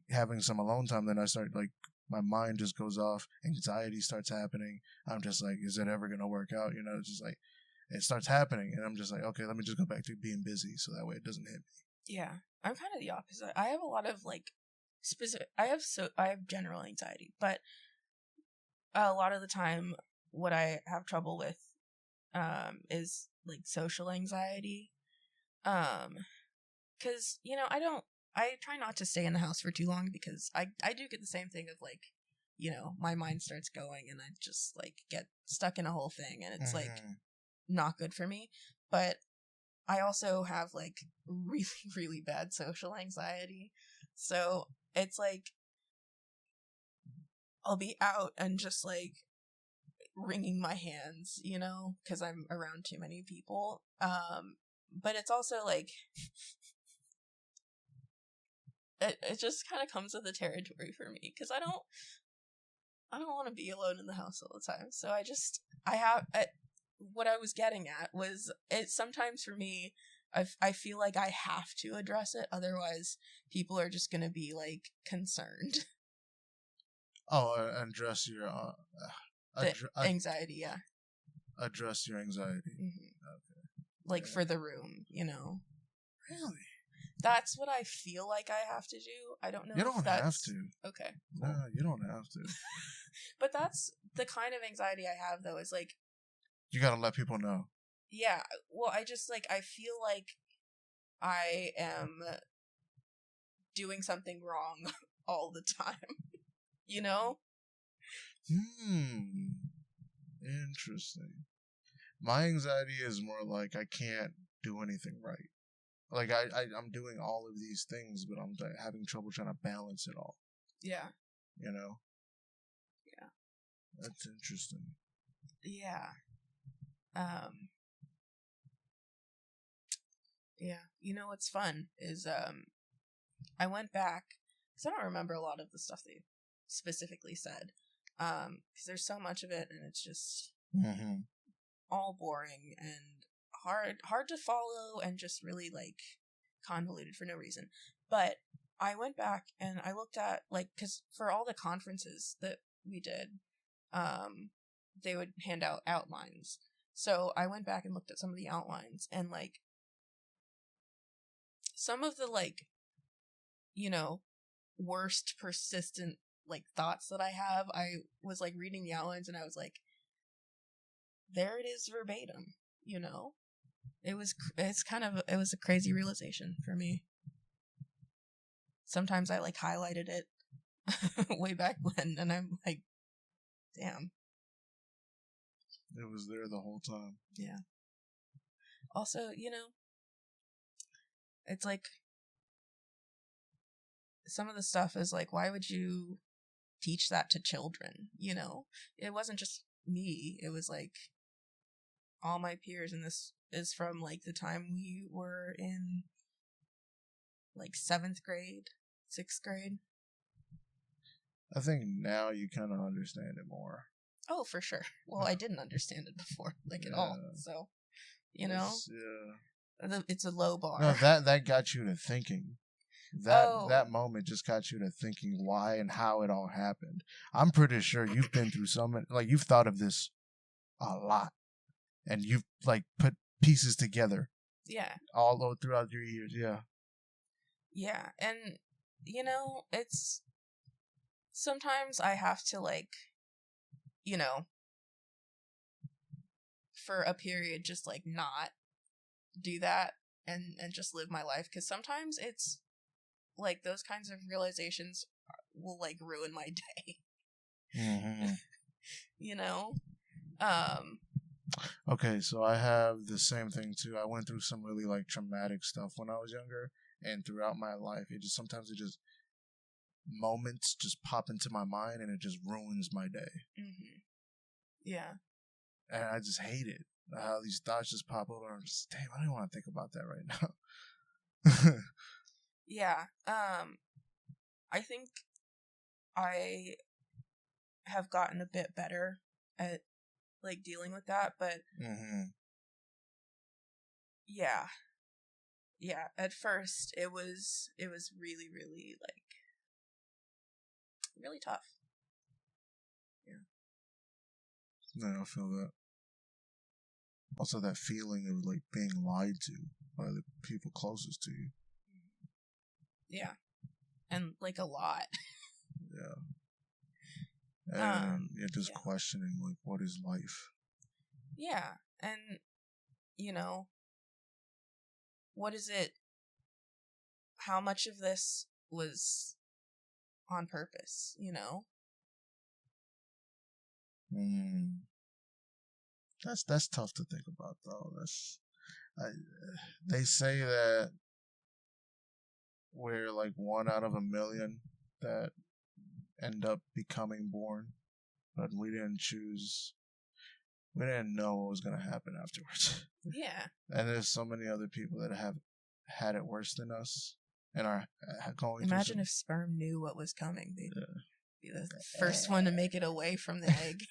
having some alone time, then I start like my mind just goes off, anxiety starts happening. I'm just like, is it ever gonna work out? It's just like it starts happening, and I'm just like, okay, let me just go back to being busy, so that way it doesn't hit me. Yeah, I'm kind of the opposite. I have a lot of like specific. I have general anxiety, but a lot of the time, what I have trouble with, is like social anxiety. Because I try not to stay in the house for too long because I do get the same thing of like, my mind starts going and I just like get stuck in a whole thing and it's like not good for me. But I also have like really, really bad social anxiety. So it's like I'll be out and just like wringing my hands, because I'm around too many people. But it's also like it just kind of comes with the territory for me because I don't want to be alone in the house all the time. So what I was getting at was it sometimes for me, I feel like I have to address it, otherwise people are just gonna be like concerned. Oh, address your anxiety, yeah. Address your anxiety. Mm-hmm. Okay. Like for the room, Really? That's what I feel like I have to do. I don't know. You don't have to. Okay. Cool. No, you don't have to. But that's the kind of anxiety I have, though, is like... You gotta let people know. Yeah. Well, I just, like, I feel like I am doing something wrong all the time. Interesting. My anxiety is more like I can't do anything right. Like I'm doing all of these things, but I'm having trouble trying to balance it all. Yeah. Yeah. That's interesting. Yeah. Yeah. What's fun is I went back because I don't remember a lot of the stuff they specifically said. Because there's so much of it, and it's just all boring and hard to follow, and just really like convoluted for no reason. But I went back and I looked at like because for all the conferences that we did, they would hand out outlines. So I went back and looked at some of the outlines, and like some of the like worst persistent like thoughts that I have, I was like reading the outlines and I was like, there it is verbatim. It was a crazy realization for me. Sometimes I like highlighted it way back when, and I'm like, damn, it was there the whole time. Yeah. Also, it's like some of the stuff is like, why would you teach that to children? It wasn't just me, it was like all my peers, and this is from like the time we were in like 7th grade, 6th grade. I think now you kind of understand it more. Oh, for sure. Well, I didn't understand it before, like at all. So, it's a low bar. No, that got you to thinking. That moment just got you to thinking why and how it all happened. I'm pretty sure you've been through so many, like you've thought of this a lot, and you've like put pieces together. Yeah. All throughout your years, yeah. Yeah, and it's sometimes I have to like, for a period just like not do that and just live my life, because sometimes it's like those kinds of realizations will like ruin my day. Mm-hmm. Okay, so I have the same thing too. I went through some really like traumatic stuff when I was younger, and throughout my life, moments just pop into my mind, and it just ruins my day. Mm-hmm. Yeah, and I just hate it. How these thoughts just pop over, and I'm just, damn, I don't want to think about that right now. Yeah. I think I have gotten a bit better at like dealing with that, but yeah. Yeah, at first it was really, really like really tough. Yeah. Yeah, I feel that. Also, that feeling of like being lied to by the people closest to you. Yeah, and like a lot. Yeah, and you're just questioning like, what is life? Yeah, and you know, what is it? How much of this was on purpose? You know. That's tough to think about though. They say that we're like 1 out of 1,000,000 that end up becoming born, but we didn't choose. We didn't know what was going to happen afterwards. Yeah. And there's so many other people that have had it worse than us and are going. Imagine if sperm knew what was coming. They'd be the first one to make it away from the egg.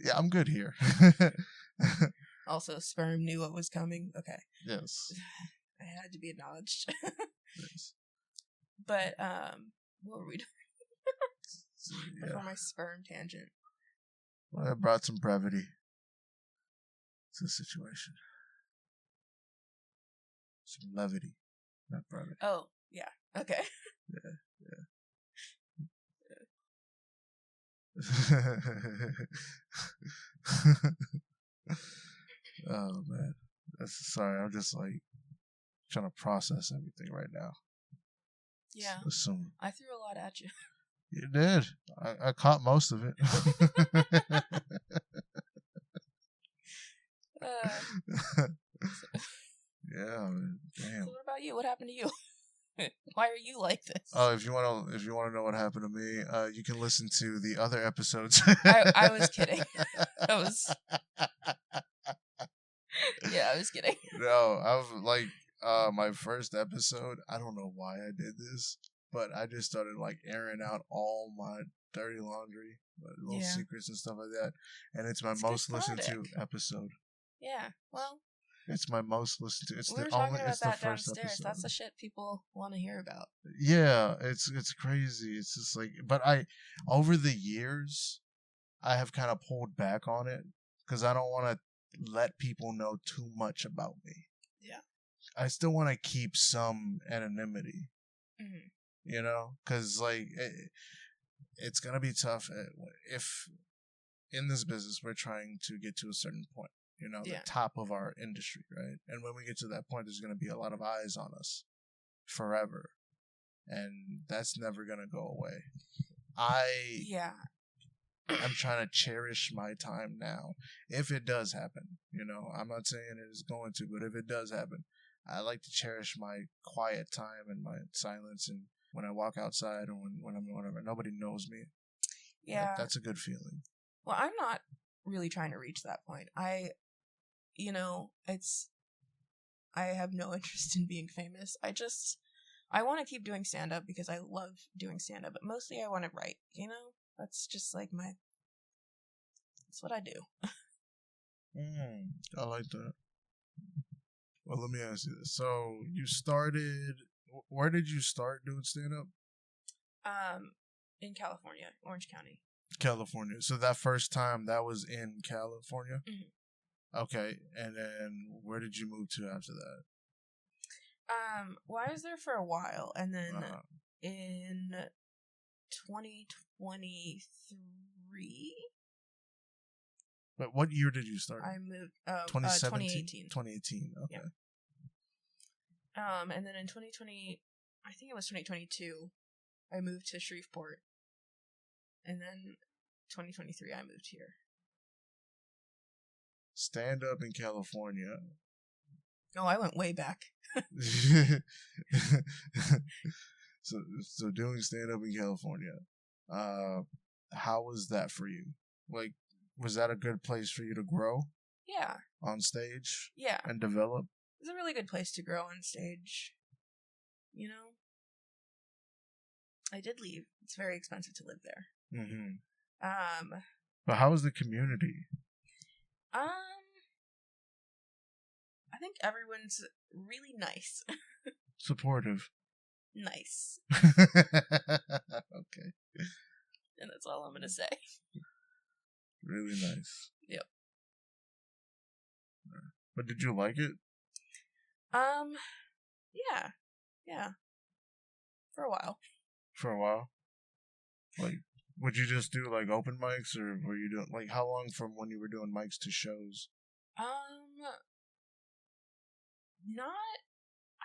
Yeah, I'm good here. Also, sperm knew what was coming. Okay. Yes. It had to be acknowledged. Yes. But what were we doing? Before my sperm tangent. Well, I brought some brevity to the situation. Some levity, not brevity. Oh, yeah. Okay. Yeah. Oh man, sorry. I'm just like trying to process everything right now. Yeah, I threw a lot at you. You did. I caught most of it. Yeah, man. Damn. So what about you? What happened to you? Why are you like this? Oh, if you want to know what happened to me, you can listen to the other episodes. I was kidding. I was kidding. No, I was like my first episode. I don't know why I did this, but I just started like airing out all my dirty laundry, little secrets and stuff like that, and it's my most listened to episode. Yeah, well. It's my most listened to. It's we were talking about that downstairs. That's the shit people want to hear about. Yeah, it's crazy. It's just like, but over the years, I have kind of pulled back on it because I don't want to let people know too much about me. Yeah. I still want to keep some anonymity. Mm-hmm. You know, because like it's gonna be tough if in this business we're trying to get to a certain point. You know, the top of our industry, right? And when we get to that point, there's going to be a lot of eyes on us forever. And that's never going to go away. I'm trying to cherish my time now. If it does happen, you know, I'm not saying it is going to, but if it does happen, I like to cherish my quiet time and my silence. And when I walk outside or when I'm whatever, nobody knows me. Yeah. That's a good feeling. Well, I'm not really trying to reach that point. I have no interest in being famous. I want to keep doing stand-up because I love doing stand-up, but mostly I want to write, you know? That's just like that's what I do. I like that. Well, let me ask you this. So, where did you start doing stand-up? In California, Orange County. California. So that first time, that was in California? Mm-hmm. Okay, and then where did you move to after that? Well, I was there for a while, and then in 2023. But what year did you start? I moved 2018. 2018. Okay. Yeah. And then in 2020, I think it was 2022, I moved to Shreveport, and then 2023 I moved here. Stand up in California. Oh, I went way back. So doing stand up in California, how was that for you? Like, was that a good place for you to grow? Yeah. On stage? Yeah. And develop? It's a really good place to grow on stage. You know? I did leave. It's very expensive to live there. Mm-hmm. But how was the community? I think everyone's really nice. Supportive. Nice. Okay. And that's all I'm gonna say. Really nice. Yep. But did you like it? Yeah. For a while. For a while? Like, would you just do, like, open mics, or were you doing, like, how long from when you were doing mics to shows? I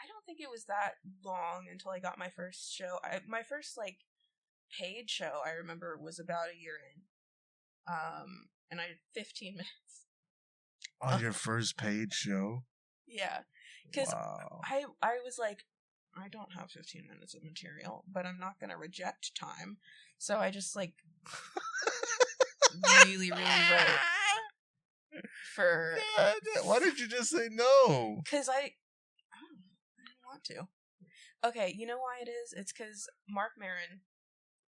don't think it was that long until I got my first show. My first, like, paid show, I remember, was about a year in. And I did 15 minutes. On your first paid show? Yeah. Because wow. I was like, I don't have 15 minutes of material, but I'm not going to reject time. So I just, like, really, really wrote for... God, why did you just say no? Because I didn't want to. Okay, you know why it is? It's because Mark Maron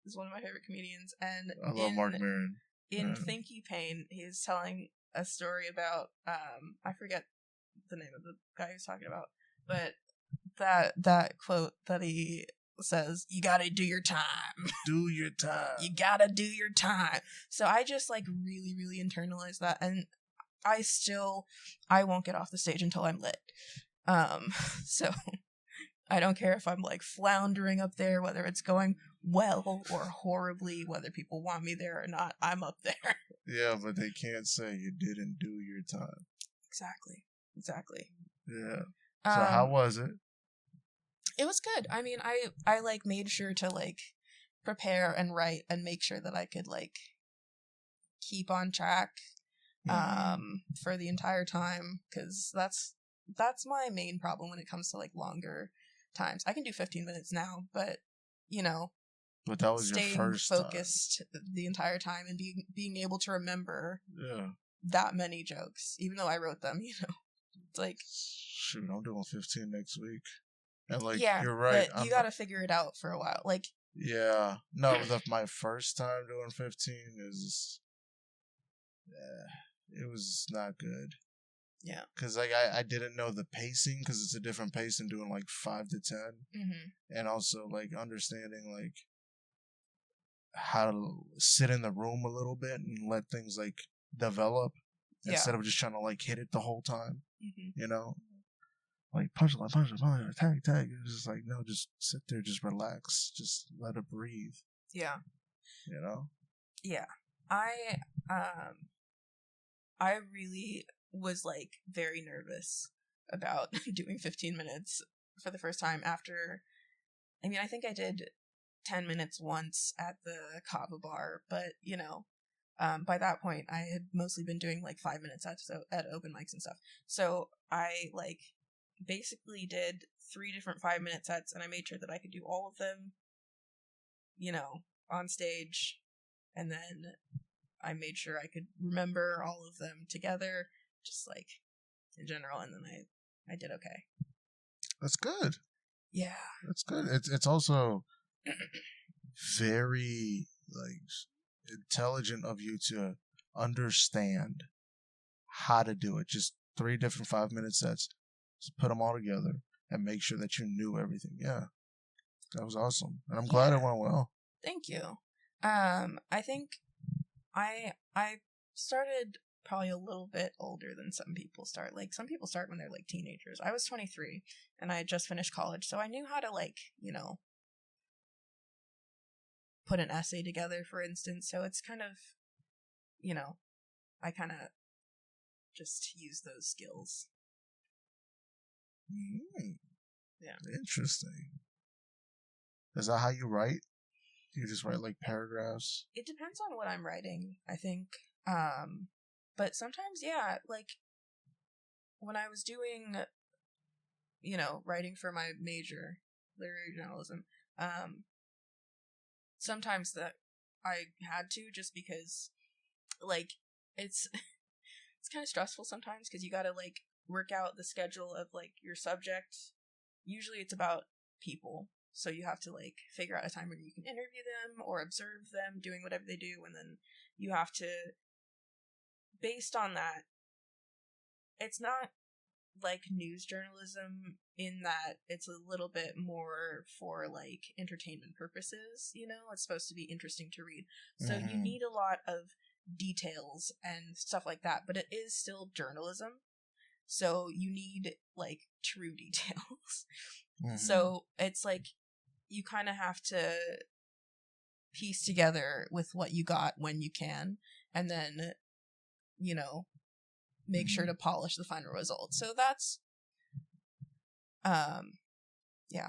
is one of my favorite comedians, and I love Mark Maron. In Think You Pain, he's telling a story about, I forget the name of the guy he's talking about, but that quote that he says, you gotta do your time. Do your time. You gotta do your time. So I just, like, really, really internalized that, and I won't get off the stage until I'm lit. So I don't care if I'm, like, floundering up there, whether it's going well or horribly, whether people want me there or not, I'm up there. Yeah, but they can't say you didn't do your time. Exactly. Yeah. So how was it? It was good. I mean, I like made sure to, like, prepare and write and make sure that I could, like, keep on track for the entire time, because that's my main problem when it comes to, like, longer times. I can do 15 minutes now, but, you know, but that was staying your first focused the entire time and being able to remember that many jokes, even though I wrote them, you know. It's like, shoot, I'm doing 15 next week. And, like, yeah, you're right. But you gotta figure it out for a while. Like, yeah. No, my first time doing 15 is, it was not good. Yeah. Because, like, I didn't know the pacing, because it's a different pace than doing, like, 5 to 10. Mm-hmm. And also, like, understanding, like, how to sit in the room a little bit and let things, like, develop instead of just trying to, like, hit it the whole time. Mm-hmm. You know? Like, punchline, tag. It's just like, no, just sit there, just relax, just let it breathe. Yeah. You know? Yeah. I really was, like, very nervous about doing 15 minutes for the first time after, I mean, I think I did 10 minutes once at the Kava bar, but, you know, by that point, I had mostly been doing, like, 5 minutes at open mics and stuff. So I, like, basically did 3 different 5-minute sets, and I made sure that I could do all of them, you know, on stage, and then I made sure I could remember all of them together, just, like, in general, and then I did okay. That's good. Yeah. That's good. It's also very, like, intelligent of you to understand how to do it. Just 3 different 5-minute sets. Just put them all together and make sure that you knew everything. Yeah. That was awesome. And I'm glad it went well. Thank you. I think I started probably a little bit older than some people start. Like, some people start when they're, like, teenagers. I was 23 and I had just finished college, so I knew how to, like, you know, put an essay together, for instance. So it's kind of, you know, I kind of just use those skills. Yeah. Interesting. Is that how you write? You just write, like, paragraphs? It depends on what I'm writing, I think. But sometimes, yeah, like, when I was doing, you know, writing for my major, literary journalism, sometimes that I had to, just because, like, it's kind of stressful sometimes, because you gotta, like, work out the schedule of like your subject. Usually it's about people. So you have to like figure out a time when you can interview them or observe them doing whatever they do, and then you have to, based on that, it's not like news journalism in that it's a little bit more for like entertainment purposes, you know? It's supposed to be interesting to read. So you need a lot of details and stuff like that, but it is still journalism. So you need like true details. So it's like you kind of have to piece together with what you got when you can, and then, you know, make sure to polish the final result. So that's, yeah.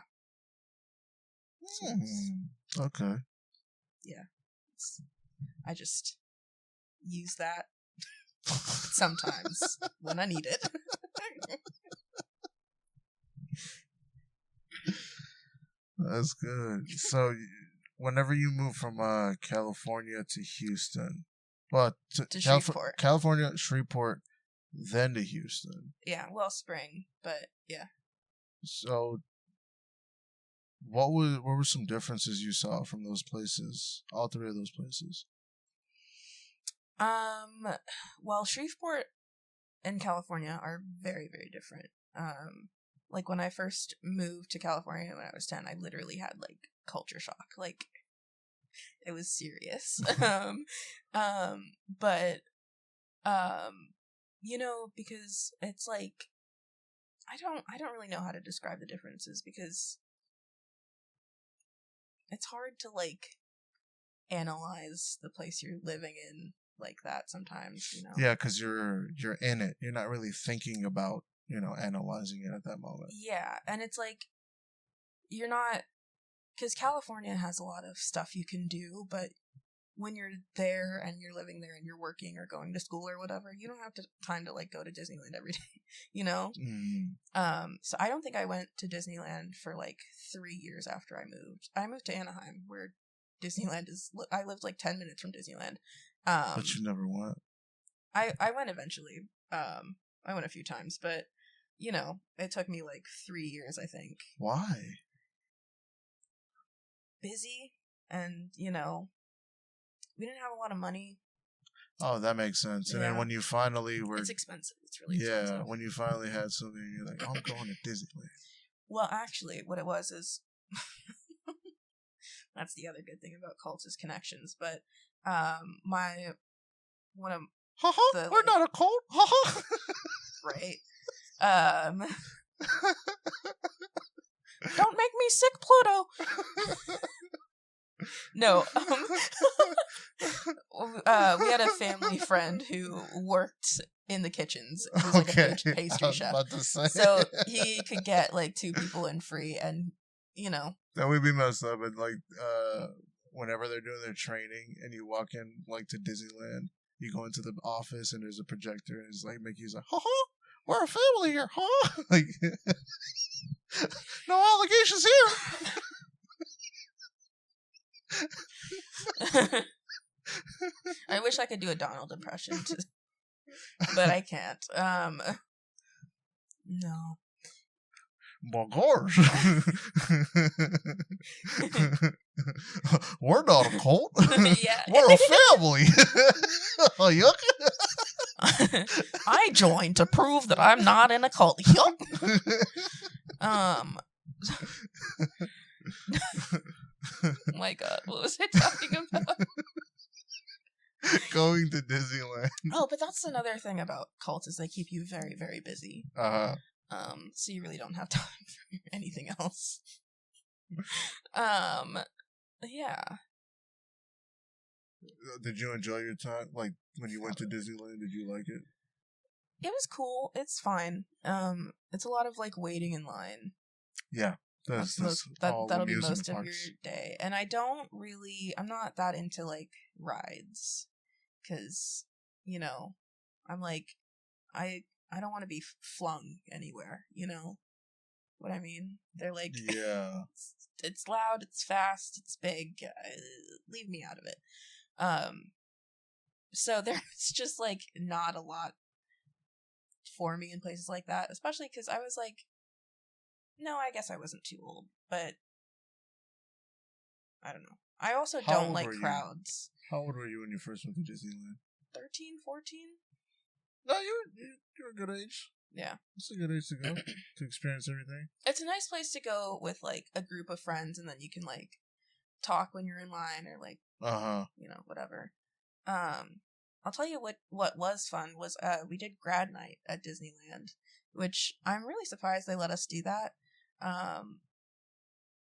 Okay. Yeah. I just use that sometimes when I need it. That's good. So, whenever you move from California to Houston, well, to Shreveport. California, Shreveport, then to Houston. Yeah, well, spring, but yeah. So, what were some differences you saw from those places? All three of those places. Well, Shreveport and California are very, very different. Like when I first moved to California when I was 10, I literally had like culture shock. Like it was serious. But you know, because it's like I don't really know how to describe the differences, because it's hard to like analyze the place you're living in like that sometimes, you know. Yeah, because you're in it. You're not really thinking about, you know, analyzing it at that moment. Yeah, and it's like you're not, because California has a lot of stuff you can do, but when you're there and you're living there and you're working or going to school or whatever, you don't have time to like go to Disneyland every day, you know? So I don't think I went to Disneyland for like 3 years after I moved. I moved to Anaheim, where Disneyland is. I lived like 10 minutes from Disneyland. But you never went. I went eventually. I went a few times, but you know, it took me like 3 years, I think. Why? Busy, and you know, we didn't have a lot of money. Oh, that makes sense. And then when you finally were... It's expensive. It's really expensive. Yeah, when you finally had something, you're like, I'm going to Disneyland. Well, actually, what it was is... that's the other good thing about cults is connections. But one of the... We're not a cult. Right. Don't make me sick, Pluto. No. We had a family friend who worked in the kitchens. He was like a pastry chef. So he could get like 2 people in free, and you know. That would be messed up. And like whenever they're doing their training and you walk in like to Disneyland, you go into the office and there's a projector and it's like Mickey's like, we're a family here, huh? Like no allegations here. I wish I could do a Donald impression, but I can't. No. Of course. We're not a cult. Yeah. We're a family. Yuck. I joined to prove that I'm not in a cult. Yuck. My God, what was I talking about? Going to Disneyland. Oh, but that's another thing about cults, is they keep you very, very busy. So you really don't have time for anything else. Yeah. Did you enjoy your time? Like when you went to Disneyland, did you like it? It was cool. It's fine. It's a lot of like waiting in line. Yeah. That'll be most of your day. And I'm not that into like rides, because, you know, I'm like, I don't want to be flung anywhere, you know what I mean? They're like, yeah, it's loud, it's fast, it's big, leave me out of it. So there's just like not a lot for me in places like that, especially because I was like, no, I guess I wasn't too old, but I don't know. I also How don't old like were you? crowds. How old were you when you first went to Disneyland? 13, 14? No, you're a good age. Yeah. It's a good age to go to experience everything. It's a nice place to go with like a group of friends, and then you can like talk when you're in line or like whatever. I'll tell you what was fun was we did grad night at Disneyland, which I'm really surprised they let us do that.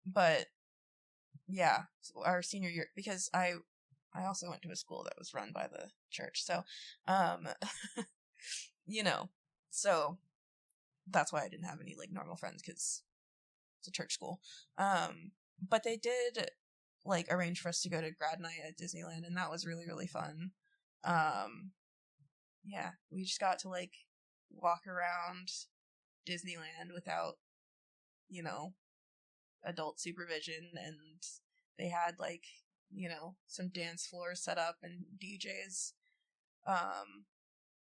But yeah, our senior year, because I also went to a school that was run by the church, so so that's why I didn't have any like normal friends, because it's a church school. But they did like arrange for us to go to grad night at Disneyland, and that was really, really fun. Yeah, we just got to like walk around Disneyland without, adult supervision, and they had like, some dance floors set up and DJs.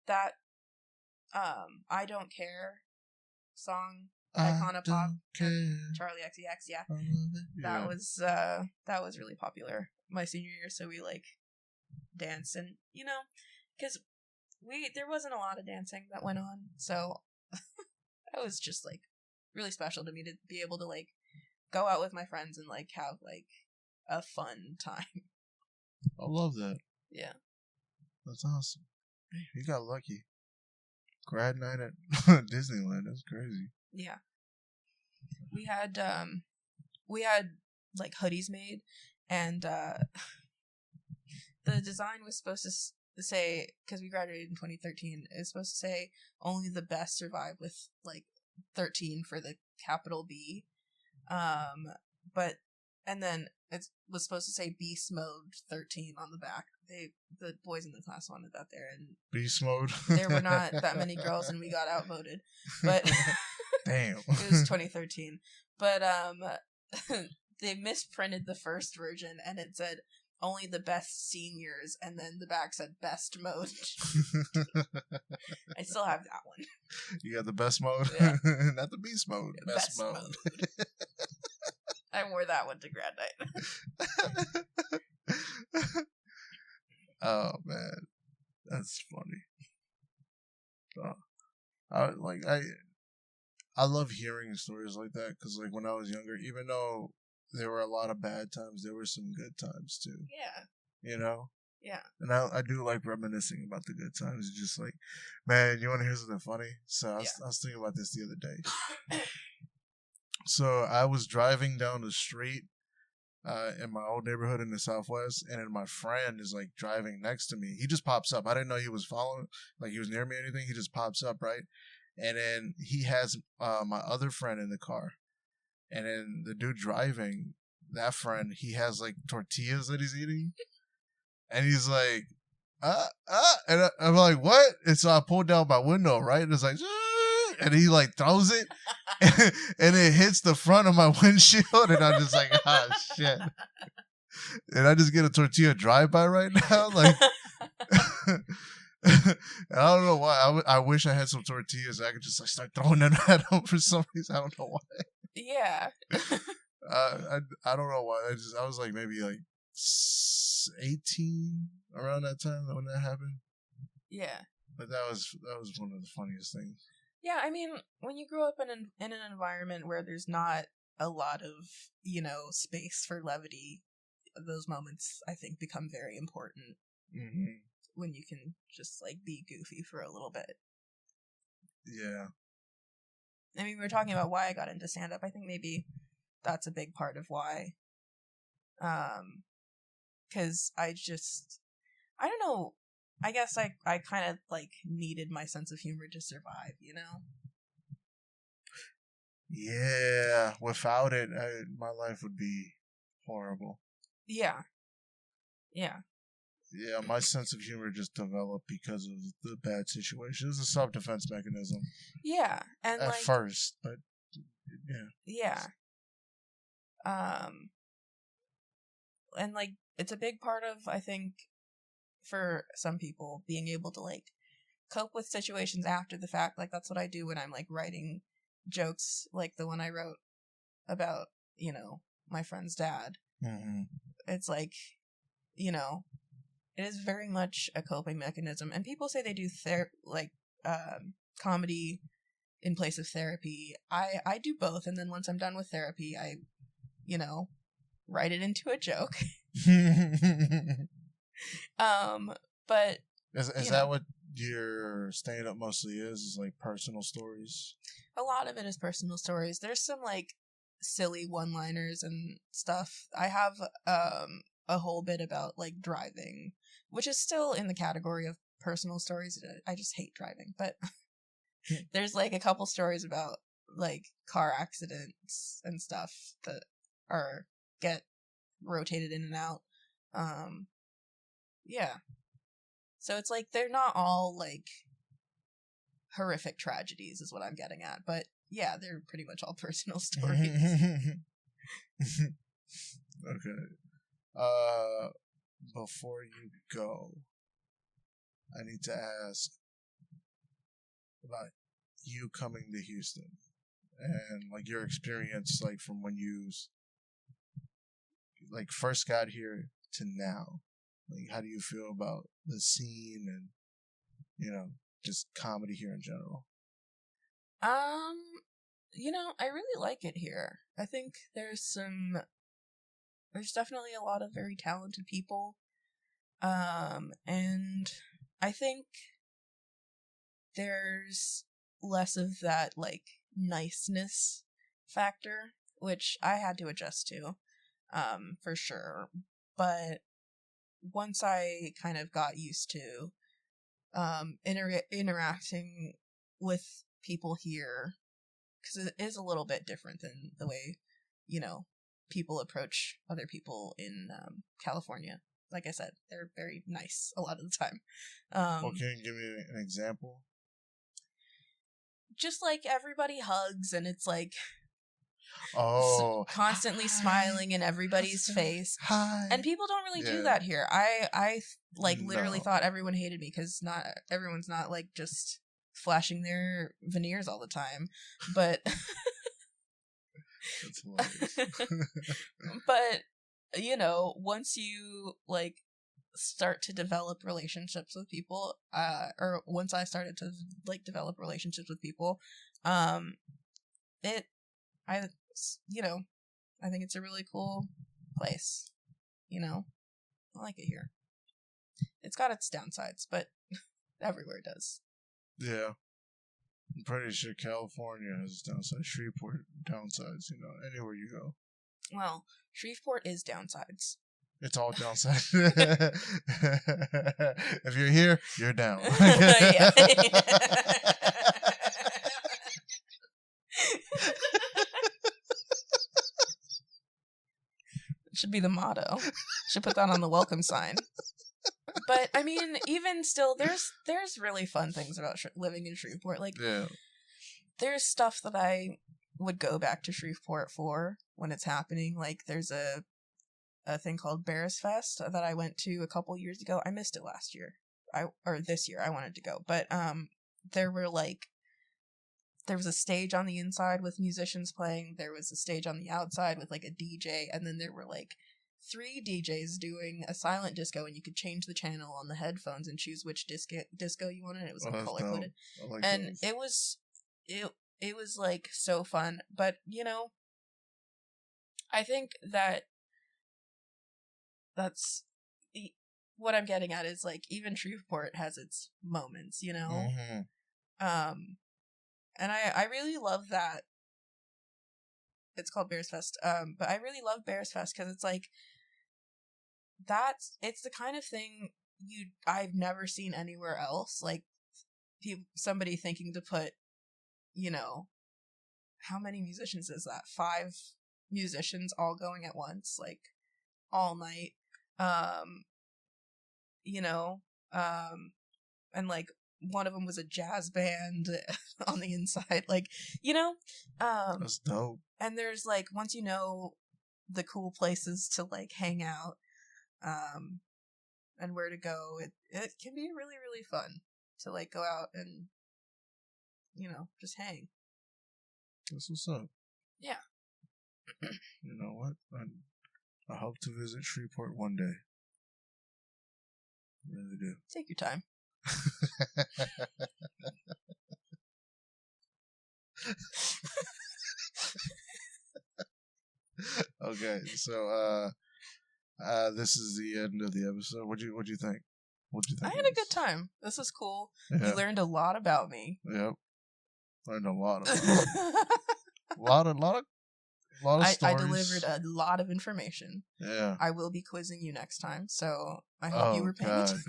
That I Don't Care song, Icona Pop, Charlie XCX, yeah. That was really popular my senior year, so we like danced, and because there wasn't a lot of dancing that went on, so that was just like really special to me to be able to like go out with my friends and like have like a fun time. I love that. Yeah, that's awesome. You got lucky. Grad night at Disneyland. That's crazy. Yeah, we had like hoodies made, and the design was supposed to say, because we graduated in 2013, it was supposed to say only the best survive, with like 13 for the capital B, and then it was supposed to say Beast Mode 13 on the back. The boys in the class wanted that there, and Beast Mode. There were not that many girls, and we got outvoted. But damn, it was 2013. But they misprinted the first version, and it said only the best seniors, and then the back said best mode. I still have that one. You got the best mode? Yeah. Not the beast mode. Best mode. I wore that one to grad night. Oh man, that's funny. I love hearing stories like that, because like when I was younger, even though there were a lot of bad times, there were some good times too. Yeah. Yeah. And I do like reminiscing about the good times. It's just like, man, you want to hear something funny? So I was thinking about this the other day. So I was driving down the street in my old neighborhood in the Southwest, and then my friend is like driving next to me. He just pops up. I didn't know he was following, like he was near me or anything. He just pops up, right? And then he has my other friend in the car. And then the dude driving, that friend, he has like tortillas that he's eating. And he's like, and I'm like, what? And so I pulled down my window, right? And it's like, and he like throws it, and it hits the front of my windshield, and I'm just like, ah, shit. And I just get a tortilla drive-by right now, like. And I don't know why. I wish I had some tortillas. I could just like start throwing them at him for some reason. I don't know why. Yeah. I don't know why. I was like maybe like 18 around that time when that happened. Yeah. But that was one of the funniest things. Yeah, I mean, when you grow up in an environment where there's not a lot of, space for levity, those moments I think become very important. Mm-hmm. When you can just like be goofy for a little bit. Yeah. I mean, we were talking about why I got into stand-up. I think maybe that's a big part of why. Because I don't know. I guess I kind of like needed my sense of humor to survive, Yeah. Without it, my life would be horrible. Yeah. Yeah. Yeah, my sense of humor just developed because of the bad situation. It's a self-defense mechanism. Yeah, and at first, but yeah. And it's a big part of, I think, for some people, being able to cope with situations after the fact. Like, that's what I do when I'm, like, writing jokes, like the one I wrote about, you know, my friend's dad. Mm-hmm. It's like, you know, it is very much a coping mechanism. And people say they do comedy in place of therapy. I do both, and then once I'm done with therapy, I, you know, write it into a joke. But is that what your stand-up mostly is like personal stories? A lot of it is personal stories. There's some like silly one-liners and stuff. I have a whole bit about like driving, which is still in the category of personal stories. I just hate driving, but there's like a couple stories about like car accidents and stuff that get rotated in and out. Yeah. So it's like they're not all like horrific tragedies is what I'm getting at, but yeah, they're pretty much all personal stories. Okay. Before you go, I need to ask about you coming to Houston and like your experience, like from when you like first got here to now. Like, how do you feel about the scene and, you know, just comedy here in general? You know, I really like it here. I think there's definitely a lot of very talented people. And I think there's less of that, like, niceness factor, which I had to adjust to, for sure. But once I kind of got used to, interacting with people here, because it is a little bit different than the way, you know, people approach other people in California. Like I said, they're very nice a lot of the time. Well, can you give me an example? Just like everybody hugs, and it's like constantly smiling in everybody's face. Hi. And people don't really do that here. I like literally thought everyone hated me because not everyone's not like just flashing their veneers all the time, but that's hilarious. But you know, once you like start to develop relationships with people, or once I started to like develop relationships with people, I think it's a really cool place. You know, I like it here. It's got its downsides, but everywhere does. Yeah. I'm pretty sure California has downsides. Shreveport downsides, you know, anywhere you go. Well, Shreveport is downsides. It's all downsides. If you're here, you're down. It should be the motto. Should put that on the welcome sign. But I mean, even still, there's really fun things about living in Shreveport. Like, there's stuff that I would go back to Shreveport for when it's happening. Like, there's a thing called Bears Fest that I went to a couple years ago. I missed it last year. Or this year I wanted to go, but there was a stage on the inside with musicians playing. There was a stage on the outside with like a DJ, and then there were like 3 DJs doing a silent disco, and you could change the channel on the headphones and choose which disco you wanted. It was like color coded, and those. It was like so fun. But you know, I think that's what I'm getting at is like even Shreveport has its moments, you know. Mm-hmm. And I really love that. It's called Bears Fest. But I really love Bears Fest because it's like it's the kind of thing I've never seen anywhere else. Like somebody thinking to put, you know, how many musicians is that? 5 musicians all going at once, like all night. You know, and like one of them was a jazz band on the inside, like, you know, that's dope. And there's like, once you know the cool places to like hang out, and where to go, it can be really, really fun to like go out and, just hang. That's what's up. Yeah. You know what? I hope to visit Shreveport one day. I really do. Take your time. Okay, so this is the end of the episode. What'd you think? I had a good time. This was cool. Yeah. You learned a lot about me. Yep. Learned a lot about it. a lot of stories. I delivered a lot of information. Yeah. I will be quizzing you next time, so I hope you were paying attention.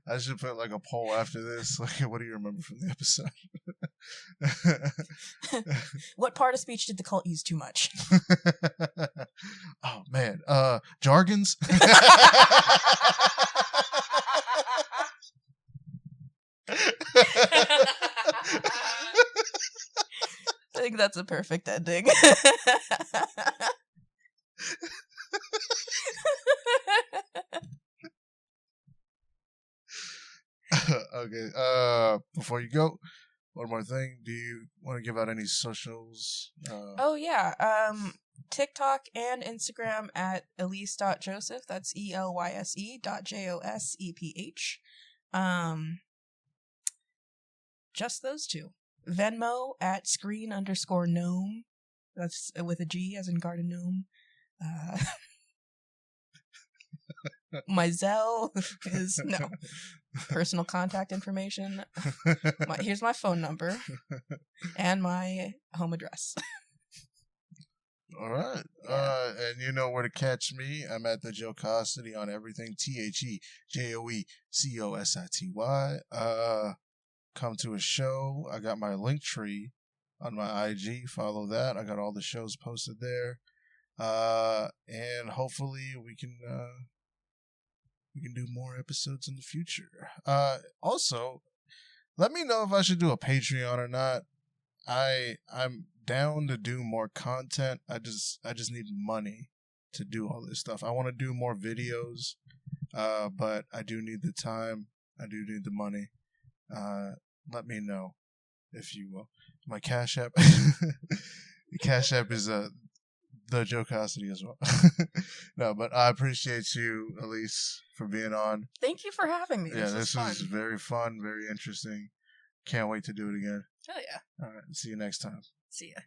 I should put like a poll after this. Like, what do you remember from the episode? What part of speech did the cult use too much? Oh man, jargons. I think that's a perfect ending. Okay. Before you go, one more thing. Do you want to give out any socials? Oh yeah. TikTok and Instagram at Elyse.Joseph. That's ELYSE.JOSEPH. Just those two. Venmo at screen_gnome. That's with a G as in garden gnome. My Zelle is no personal contact information. Here's my phone number and my home address. All right. Yeah. And you know where to catch me. I'm at the Jocosity on everything. TheJoeCosity. Come to a show. I got my link tree on my IG. Follow that. I got all the shows posted there. And hopefully we can do more episodes in the future. Also, let me know if I should do a Patreon or not. I'm down to do more content. I just need money to do all this stuff. I want to do more videos, but I do need the time. I do need the money. Let me know, if you will. My Cash App, the Cash App is the Jocosity as well. No, but I appreciate you, Elyse, for being on. Thank you for having me. Yeah, this was very fun, very interesting. Can't wait to do it again. Oh yeah. All right, see you next time. See ya.